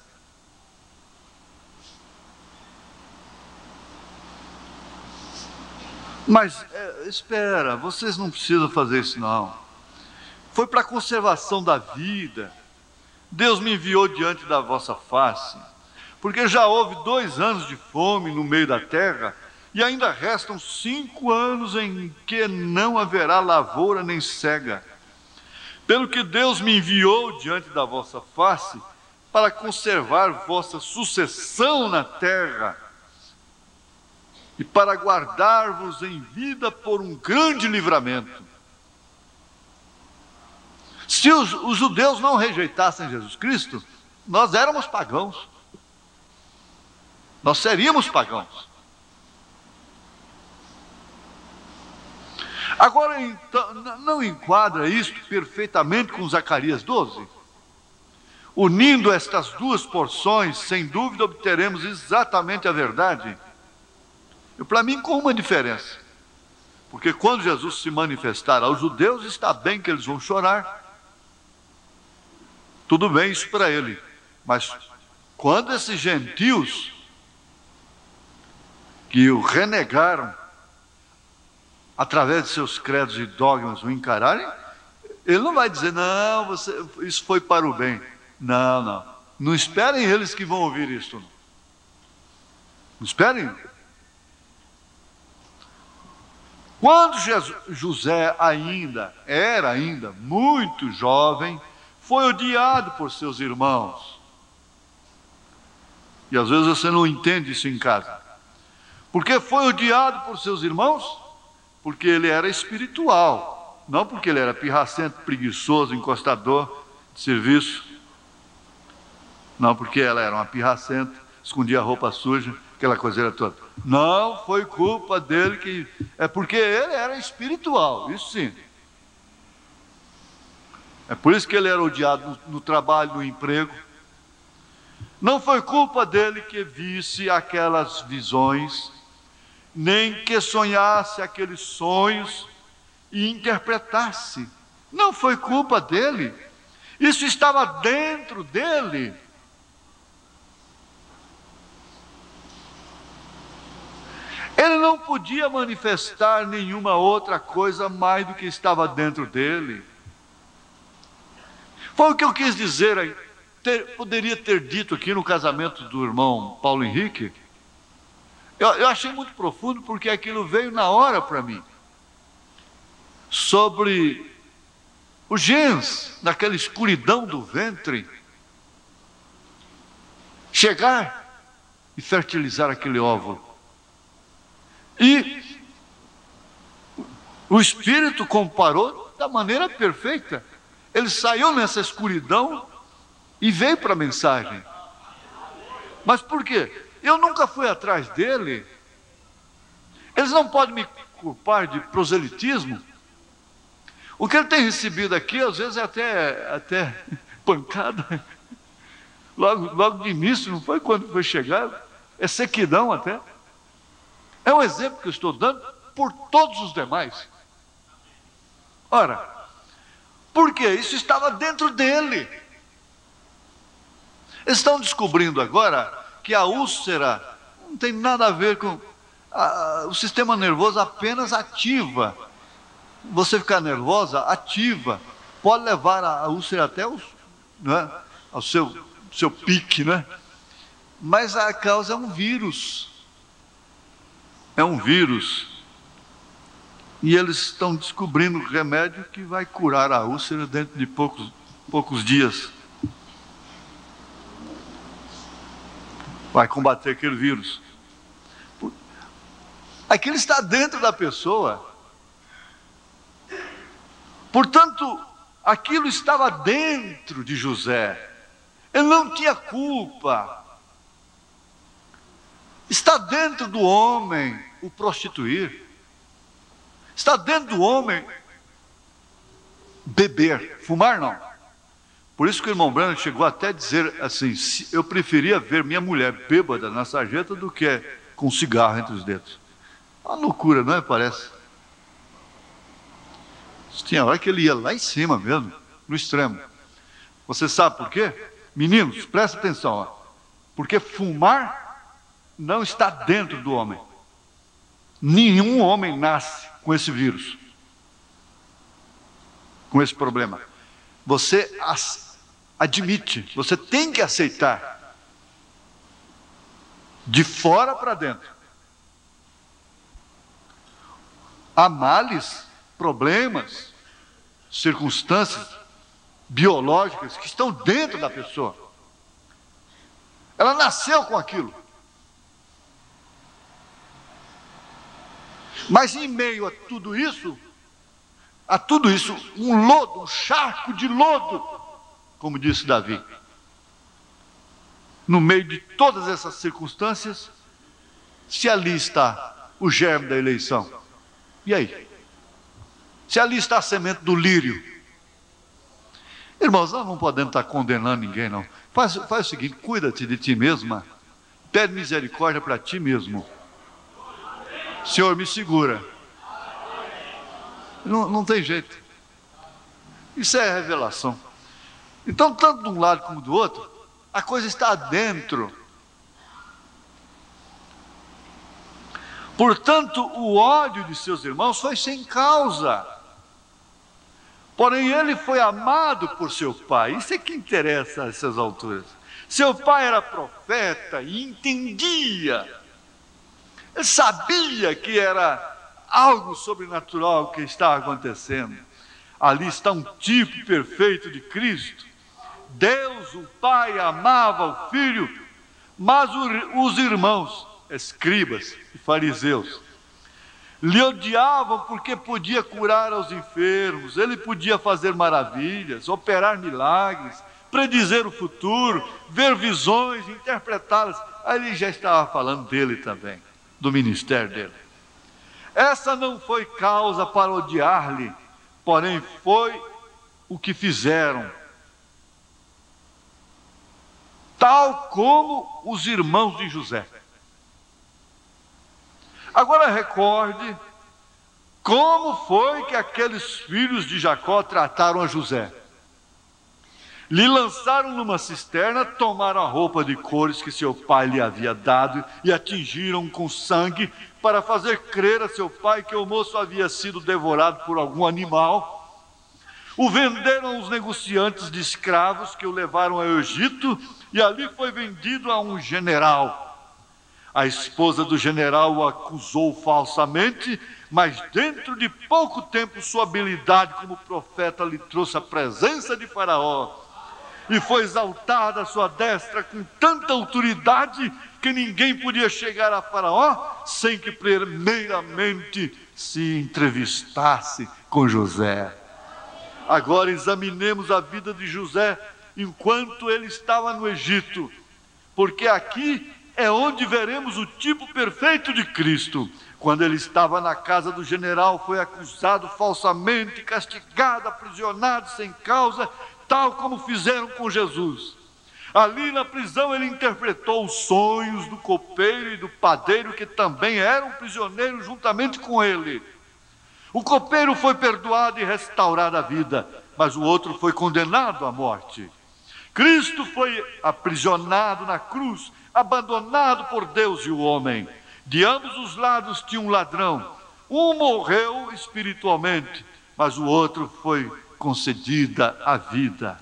Mas espera, vocês não precisam fazer isso não. Foi para a conservação da vida. Deus me enviou diante da vossa face, porque já houve 2 anos de fome no meio da terra, e ainda restam 5 anos em que não haverá lavoura nem cega. Pelo que Deus me enviou diante da vossa face, para conservar vossa sucessão na terra, e para guardar-vos em vida por um grande livramento. Se os judeus não rejeitassem Jesus Cristo, nós éramos pagãos. Nós seríamos pagãos. Agora, então, não enquadra isto perfeitamente com Zacarias 12? Unindo estas 2 porções, sem dúvida obteremos exatamente a verdade. Para mim, com uma diferença. Porque quando Jesus se manifestar aos judeus, está bem que eles vão chorar. Tudo bem isso para ele. Mas quando esses gentios que o renegaram, através de seus credos e dogmas, o encararem, ele não vai dizer: não, isso foi para o bem. Não. Não esperem eles que vão ouvir isso. Não esperem. Quando José era ainda muito jovem, foi odiado por seus irmãos. E às vezes você não entende isso em casa. Por que foi odiado por seus irmãos? Porque ele era espiritual, não porque ele era pirracento, preguiçoso, encostador de serviço. Não, porque ela era uma pirracenta, escondia a roupa suja, aquela coiseira toda. Não foi culpa dele, é porque ele era espiritual, isso sim. É por isso que ele era odiado no trabalho, no emprego. Não foi culpa dele que visse aquelas visões, nem que sonhasse aqueles sonhos e interpretasse. Não foi culpa dele. Isso estava dentro dele. Ele não podia manifestar nenhuma outra coisa mais do que estava dentro dele. Foi o que eu quis dizer, poderia ter dito aqui no casamento do irmão Paulo Henrique. Eu achei muito profundo, porque aquilo veio na hora para mim. Sobre o gens, naquela escuridão do ventre. chegar e fertilizar aquele óvulo. E o Espírito comparou da maneira perfeita. Ele saiu nessa escuridão e veio para a mensagem. Mas por quê? Eu nunca fui atrás dele. Eles não podem me culpar de proselitismo. O que ele tem recebido aqui, às vezes, é até pancada. Logo de início, não foi quando foi chegar, é sequidão até. É um exemplo que eu estou dando por todos os demais. Ora, por quê? Isso estava dentro dele. Eles estão descobrindo agora que a úlcera não tem nada a ver com... o sistema nervoso apenas ativa. Você ficar nervosa, ativa. Pode levar a úlcera até ao seu pique, né? Mas a causa é um vírus. É um vírus. E eles estão descobrindo um remédio que vai curar a úlcera dentro de poucos dias. Vai combater aquele vírus. Aquilo está dentro da pessoa. Portanto, aquilo estava dentro de José. Ele não tinha culpa. Está dentro do homem o prostituir. Está dentro do homem beber, fumar não. Por isso que o irmão Branham chegou até a dizer assim: eu preferia ver minha mulher bêbada na sarjeta do que com cigarro entre os dedos. Uma loucura, não é? Parece. Tinha hora que ele ia lá em cima mesmo, no extremo. Você sabe por quê? Meninos, presta atenção. Ó. Porque fumar não está dentro do homem. Nenhum homem nasce com esse vírus, com esse problema. Você admite, você tem que aceitar. De fora para dentro. Há males, problemas, circunstâncias biológicas que estão dentro da pessoa. Ela nasceu com aquilo. Mas em meio a tudo isso, um lodo, um charco de lodo, como disse Davi. No meio de todas essas circunstâncias, se ali está o germe da eleição. E aí? Se ali está a semente do lírio. Irmãos, nós não podemos estar condenando ninguém, não. Faz o seguinte, cuida-te de ti mesma. Pede misericórdia para ti mesmo. Senhor, me segura. Não tem jeito. Isso é revelação. Então, tanto de um lado como do outro, a coisa está dentro. Portanto, o ódio de seus irmãos foi sem causa. Porém, ele foi amado por seu pai. Isso é que interessa a essas alturas. Seu pai era profeta e entendia. Ele sabia que era algo sobrenatural que estava acontecendo. Ali está um tipo perfeito de Cristo. Deus, o Pai, amava o Filho, mas os irmãos, escribas e fariseus, lhe odiavam porque podia curar aos enfermos, ele podia fazer maravilhas, operar milagres, predizer o futuro, ver visões, interpretá-las. Aí ele já estava falando dele também, do ministério dele. Essa não foi causa para odiar-lhe, porém foi o que fizeram. Tal como os irmãos de José. Agora recorde como foi que aqueles filhos de Jacó trataram a José. Lhe lançaram numa cisterna, tomaram a roupa de cores que seu pai lhe havia dado e atingiram com sangue para fazer crer a seu pai que o moço havia sido devorado por algum animal. O venderam aos negociantes de escravos que o levaram ao Egito e ali foi vendido a um general. A esposa do general o acusou falsamente, mas dentro de pouco tempo sua habilidade como profeta lhe trouxe a presença de Faraó. e foi exaltado à sua destra com tanta autoridade que ninguém podia chegar a Faraó sem que primeiramente se entrevistasse com José. Agora examinemos a vida de José enquanto ele estava no Egito, porque aqui é onde veremos o tipo perfeito de Cristo. Quando ele estava na casa do general, foi acusado falsamente, castigado, aprisionado sem causa, tal como fizeram com Jesus. Ali na prisão ele interpretou os sonhos do copeiro e do padeiro, que também eram prisioneiros juntamente com ele. O copeiro foi perdoado e restaurado à vida, mas o outro foi condenado à morte. Cristo foi aprisionado na cruz, abandonado por Deus e o homem. De ambos os lados tinha um ladrão. Um morreu espiritualmente, mas o outro foi concedida a vida.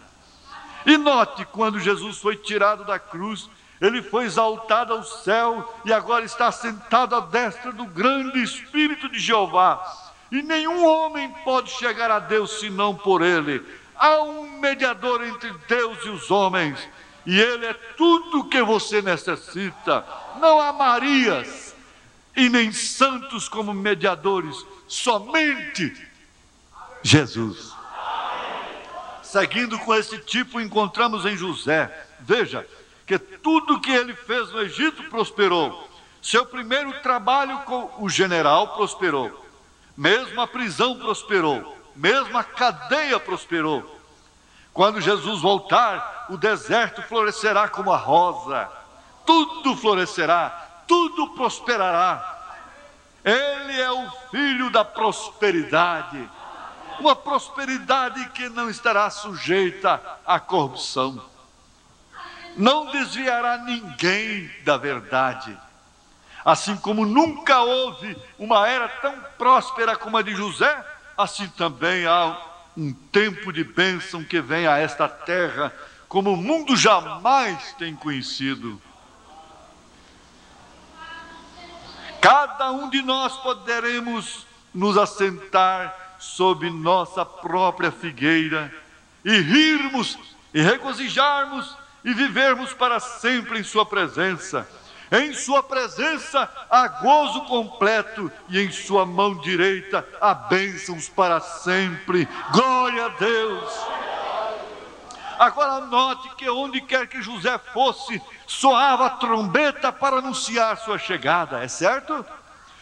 E note, quando Jesus foi tirado da cruz, ele foi exaltado ao céu e agora está sentado à destra do grande Espírito de Jeová. E nenhum homem pode chegar a Deus senão por ele. Há um mediador entre Deus e os homens, e ele é tudo o que você necessita. Não há Marias e nem santos como mediadores, somente Jesus. Seguindo com esse tipo, encontramos em José. Veja que tudo que ele fez no Egito prosperou. Seu primeiro trabalho com o general prosperou. Mesmo a prisão prosperou. Mesmo a cadeia prosperou. Quando Jesus voltar, o deserto florescerá como a rosa. Tudo florescerá, tudo prosperará. Ele é o filho da prosperidade. Uma prosperidade que não estará sujeita à corrupção. Não desviará ninguém da verdade. Assim como nunca houve uma era tão próspera como a de José, assim também há um tempo de bênção que vem a esta terra, como o mundo jamais tem conhecido. Cada um de nós poderemos nos assentar sob nossa própria figueira e rirmos e regozijarmos e vivermos para sempre em sua presença. Em sua presença há gozo completo e em sua mão direita há bênçãos para sempre. Glória a Deus! Agora note que onde quer que José fosse, soava a trombeta para anunciar sua chegada, é certo?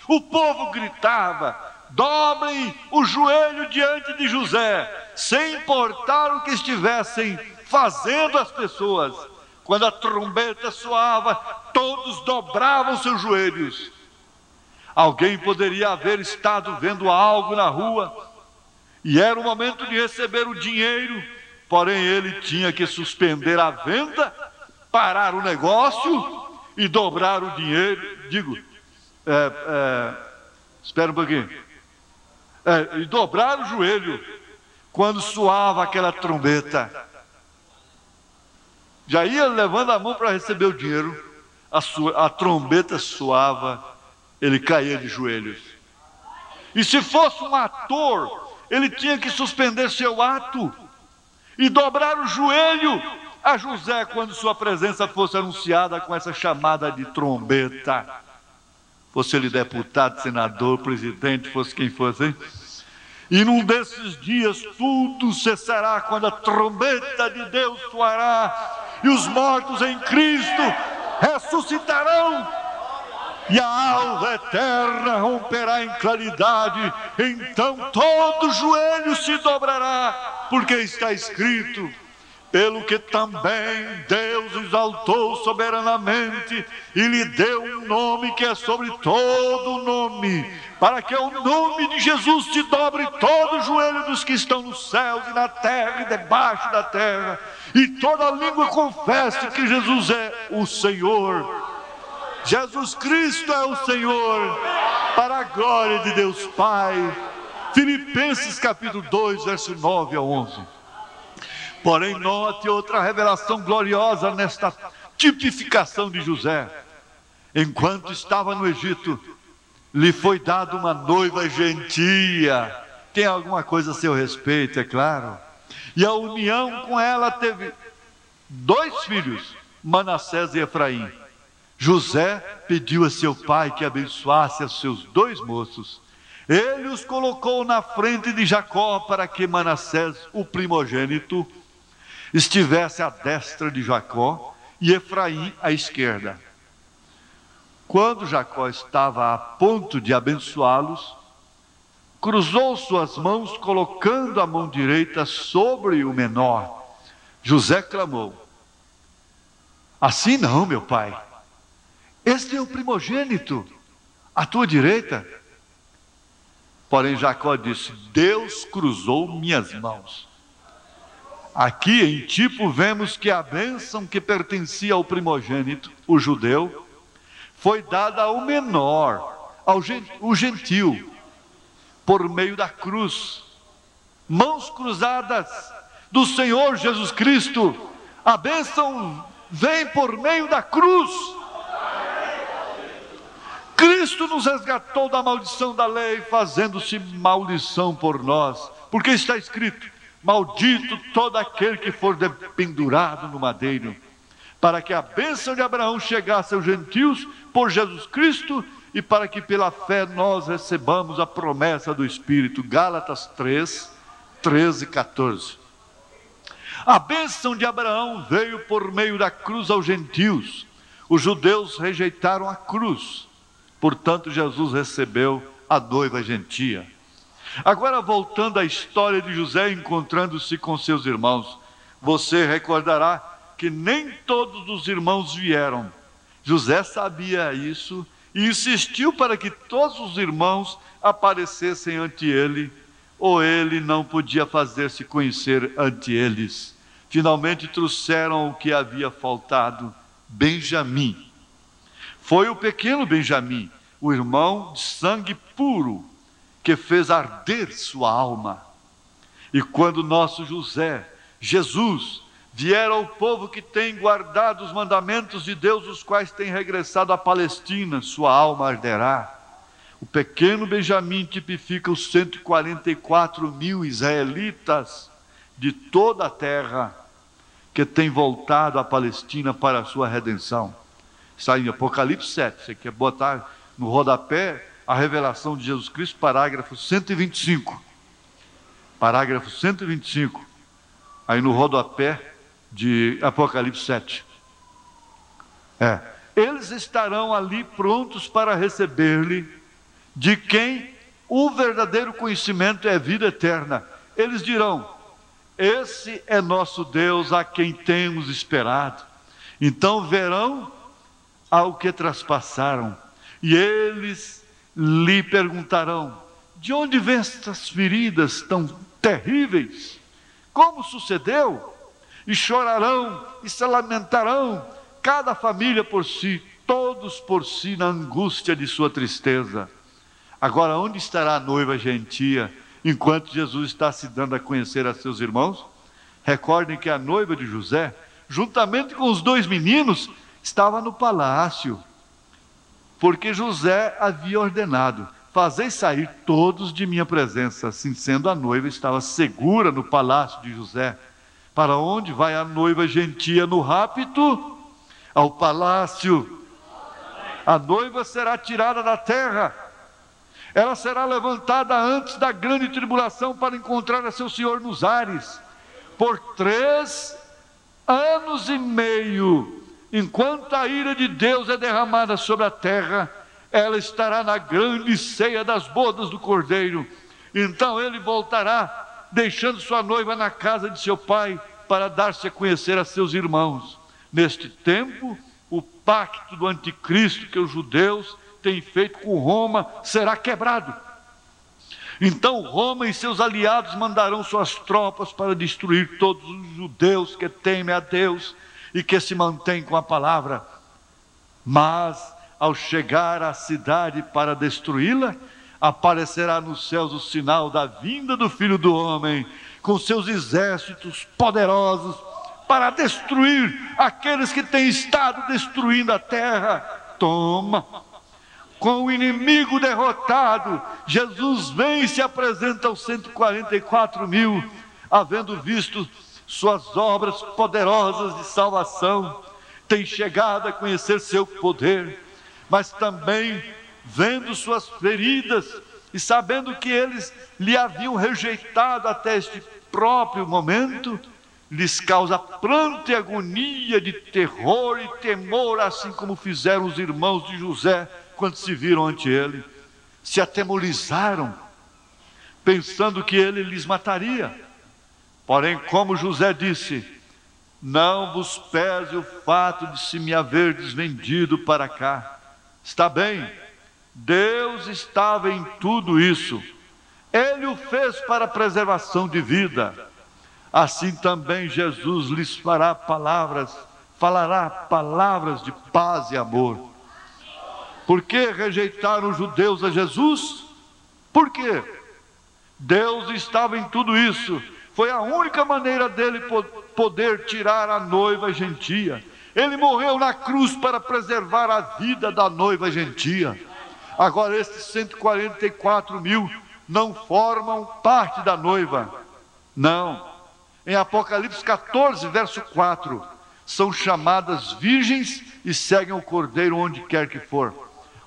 O povo gritava: dobrem o joelho diante de José, sem importar o que estivessem fazendo as pessoas. Quando a trombeta soava, todos dobravam seus joelhos. Alguém poderia haver estado vendo algo na rua, e era o momento de receber o dinheiro, porém ele tinha que suspender a venda, parar o negócio e dobrar o dinheiro. Espera um pouquinho. E dobrar o joelho quando soava aquela trombeta. Já ia levando a mão para receber o dinheiro, a trombeta soava, ele caía de joelhos. E se fosse um ator, ele tinha que suspender seu ato e dobrar o joelho a José quando sua presença fosse anunciada com essa chamada de trombeta. Fosse ele deputado, senador, presidente, fosse quem fosse, hein? E num desses dias tudo cessará quando a trombeta de Deus soará e os mortos em Cristo ressuscitarão e a alva eterna romperá em claridade. Então todo joelho se dobrará, porque está escrito: pelo que também Deus exaltou soberanamente e lhe deu um nome que é sobre todo nome, para que ao nome de Jesus se dobre todo o joelho dos que estão nos céus e na terra e debaixo da terra, e toda língua confesse que Jesus é o Senhor. Jesus Cristo é o Senhor, para a glória de Deus Pai. Filipenses capítulo 2, verso 9 a 11. Porém, note outra revelação gloriosa nesta tipificação de José. Enquanto estava no Egito, lhe foi dada uma noiva gentia. Tem alguma coisa a seu respeito, é claro. E a união com ela teve 2 filhos, Manassés e Efraim. José pediu a seu pai que abençoasse os seus 2 moços. Ele os colocou na frente de Jacó para que Manassés, o primogênito, estivesse à destra de Jacó e Efraim à esquerda. Quando Jacó estava a ponto de abençoá-los, cruzou suas mãos, colocando a mão direita sobre o menor. José clamou: assim não, meu pai. Este é o primogênito, à tua direita. Porém Jacó disse: Deus cruzou minhas mãos. Aqui em tipo vemos que a bênção que pertencia ao primogênito, o judeu, foi dada ao menor, o gentil, por meio da cruz. Mãos cruzadas do Senhor Jesus Cristo. A bênção vem por meio da cruz. Cristo nos resgatou da maldição da lei, fazendo-se maldição por nós, porque está escrito: maldito todo aquele que for pendurado no madeiro, para que a bênção de Abraão chegasse aos gentios por Jesus Cristo, e para que pela fé nós recebamos a promessa do Espírito. Gálatas 3, 13 e 14. A bênção de Abraão veio por meio da cruz aos gentios. Os judeus rejeitaram a cruz, portanto Jesus recebeu a noiva gentia. Agora, voltando à história de José encontrando-se com seus irmãos, você recordará que nem todos os irmãos vieram. José sabia isso e insistiu para que todos os irmãos aparecessem ante ele, ou ele não podia fazer-se conhecer ante eles. Finalmente trouxeram o que havia faltado: Benjamim. Foi o pequeno Benjamim, o irmão de sangue puro, que fez arder sua alma. E quando nosso José, Jesus, vier ao povo que tem guardado os mandamentos de Deus, os quais tem regressado à Palestina, sua alma arderá. O pequeno Benjamim tipifica os 144.000 israelitas de toda a terra que tem voltado à Palestina para a sua redenção. Está em Apocalipse 7, você quer botar no rodapé a revelação de Jesus Cristo, parágrafo 125. Parágrafo 125. Aí no rodapé de Apocalipse 7. Eles estarão ali prontos para receber-lhe, de quem o verdadeiro conhecimento é vida eterna. Eles dirão: esse é nosso Deus, a quem temos esperado. Então verão ao que traspassaram, e eles lhe perguntarão: de onde vêm estas feridas tão terríveis? Como sucedeu? E chorarão e se lamentarão, cada família por si, todos por si, na angústia de sua tristeza. Agora, onde estará a noiva gentia, enquanto Jesus está se dando a conhecer a seus irmãos? Recordem que a noiva de José, juntamente com os 2 meninos, estava no palácio, porque José havia ordenado: fazei sair todos de minha presença. Assim sendo, a noiva estava segura no palácio de José. Para onde vai a noiva gentia no rapto? Ao palácio. A noiva será tirada da terra. Ela será levantada antes da grande tribulação para encontrar a seu Senhor nos ares. Por 3 anos e meio, enquanto a ira de Deus é derramada sobre a terra, ela estará na grande ceia das bodas do Cordeiro. Então ele voltará, deixando sua noiva na casa de seu pai, para dar-se a conhecer a seus irmãos. Neste tempo, o pacto do anticristo que os judeus têm feito com Roma será quebrado. Então Roma e seus aliados mandarão suas tropas para destruir todos os judeus que temem a Deus e que se mantêm com a palavra. Mas, ao chegar à cidade para destruí-la, aparecerá nos céus o sinal da vinda do Filho do Homem, com seus exércitos poderosos, para destruir aqueles que têm estado destruindo a terra. Toma! Com o inimigo derrotado, Jesus vem e se apresenta aos 144.000, havendo visto suas obras poderosas de salvação, têm chegado a conhecer seu poder, mas também vendo suas feridas e sabendo que eles lhe haviam rejeitado até este próprio momento, lhes causa pranto e agonia de terror e temor, assim como fizeram os irmãos de José quando se viram ante ele. Se atemorizaram, pensando que ele lhes mataria. Porém, como José disse: não vos pese o fato de se me haverdes vendido para cá. Está bem, Deus estava em tudo isso. Ele o fez para a preservação de vida. Assim também Jesus lhes falará palavras de paz e amor. Por que rejeitaram os judeus a Jesus? Por quê? Deus estava em tudo isso. Foi a única maneira dele poder tirar a noiva gentia. Ele morreu na cruz para preservar a vida da noiva gentia. Agora esses 144 mil não formam parte da noiva. Não. Em Apocalipse 14, verso 4, são chamadas virgens e seguem o Cordeiro onde quer que for.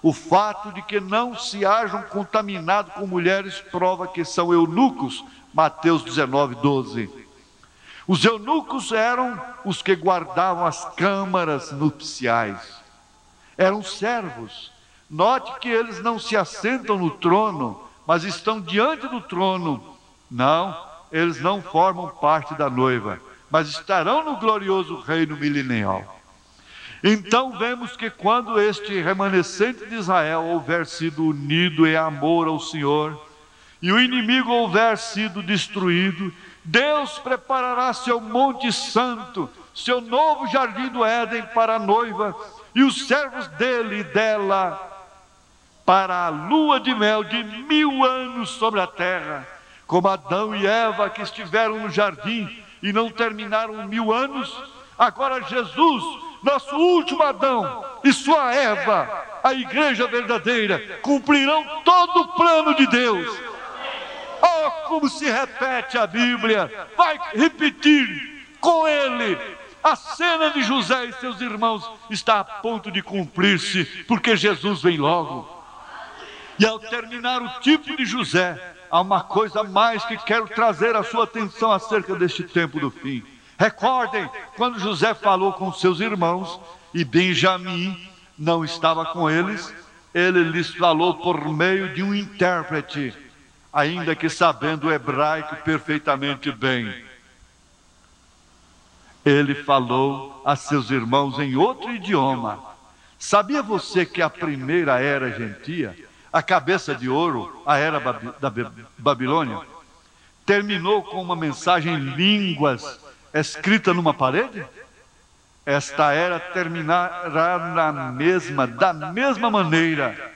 O fato de que não se hajam contaminado com mulheres prova que são eunucos. Mateus 19, 12. Os eunucos eram os que guardavam as câmaras nupciais. Eram servos. Note que eles não se assentam no trono, mas estão diante do trono. Não, eles não formam parte da noiva, mas estarão no glorioso reino milenial. Então vemos que quando este remanescente de Israel houver sido unido em amor ao Senhor, e o inimigo houver sido destruído, Deus preparará seu monte santo, seu novo jardim do Éden para a noiva, e os servos dele e dela, para a lua de mel de 1000 anos sobre a terra. Como Adão e Eva que estiveram no jardim e não terminaram 1000 anos, agora Jesus, nosso último Adão, e sua Eva, a igreja verdadeira, cumprirão todo o plano de Deus. Oh, como se repete a Bíblia, vai repetir com ele. A cena de José e seus irmãos está a ponto de cumprir-se, porque Jesus vem logo. E ao terminar o tipo de José, há uma coisa mais que quero trazer a sua atenção acerca deste tempo do fim. Recordem, quando José falou com seus irmãos, e Benjamim não estava com eles, ele lhes falou por meio de um intérprete, ainda que sabendo o hebraico perfeitamente bem. Ele falou a seus irmãos em outro idioma. Sabia você que a primeira era gentia, a cabeça de ouro, a era da Babilônia, terminou com uma mensagem em línguas escrita numa parede? Esta era terminará da mesma maneira.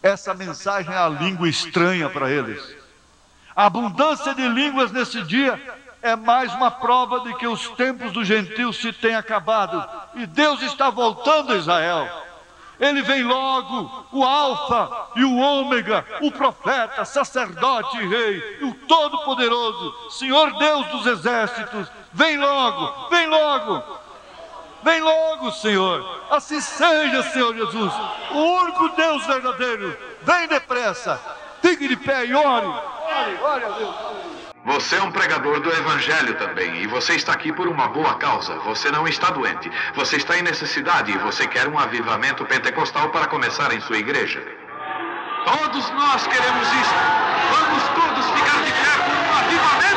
Essa mensagem é a língua estranha para eles. A abundância de línguas nesse dia é mais uma prova de que os tempos dos gentios se têm acabado e Deus está voltando a Israel. Ele vem logo, o Alfa e o Ômega, o profeta, sacerdote e rei, o Todo-Poderoso, Senhor Deus dos exércitos. Vem logo, vem logo. Vem logo, Senhor. Assim seja, Senhor Jesus, o único Deus verdadeiro. Vem depressa. Fique de pé e ore. Ore a Deus. Você é um pregador do Evangelho também, e você está aqui por uma boa causa. Você não está doente, você está em necessidade e você quer um avivamento pentecostal para começar em sua igreja. Todos nós queremos isso. Vamos todos ficar de pé por um avivamento.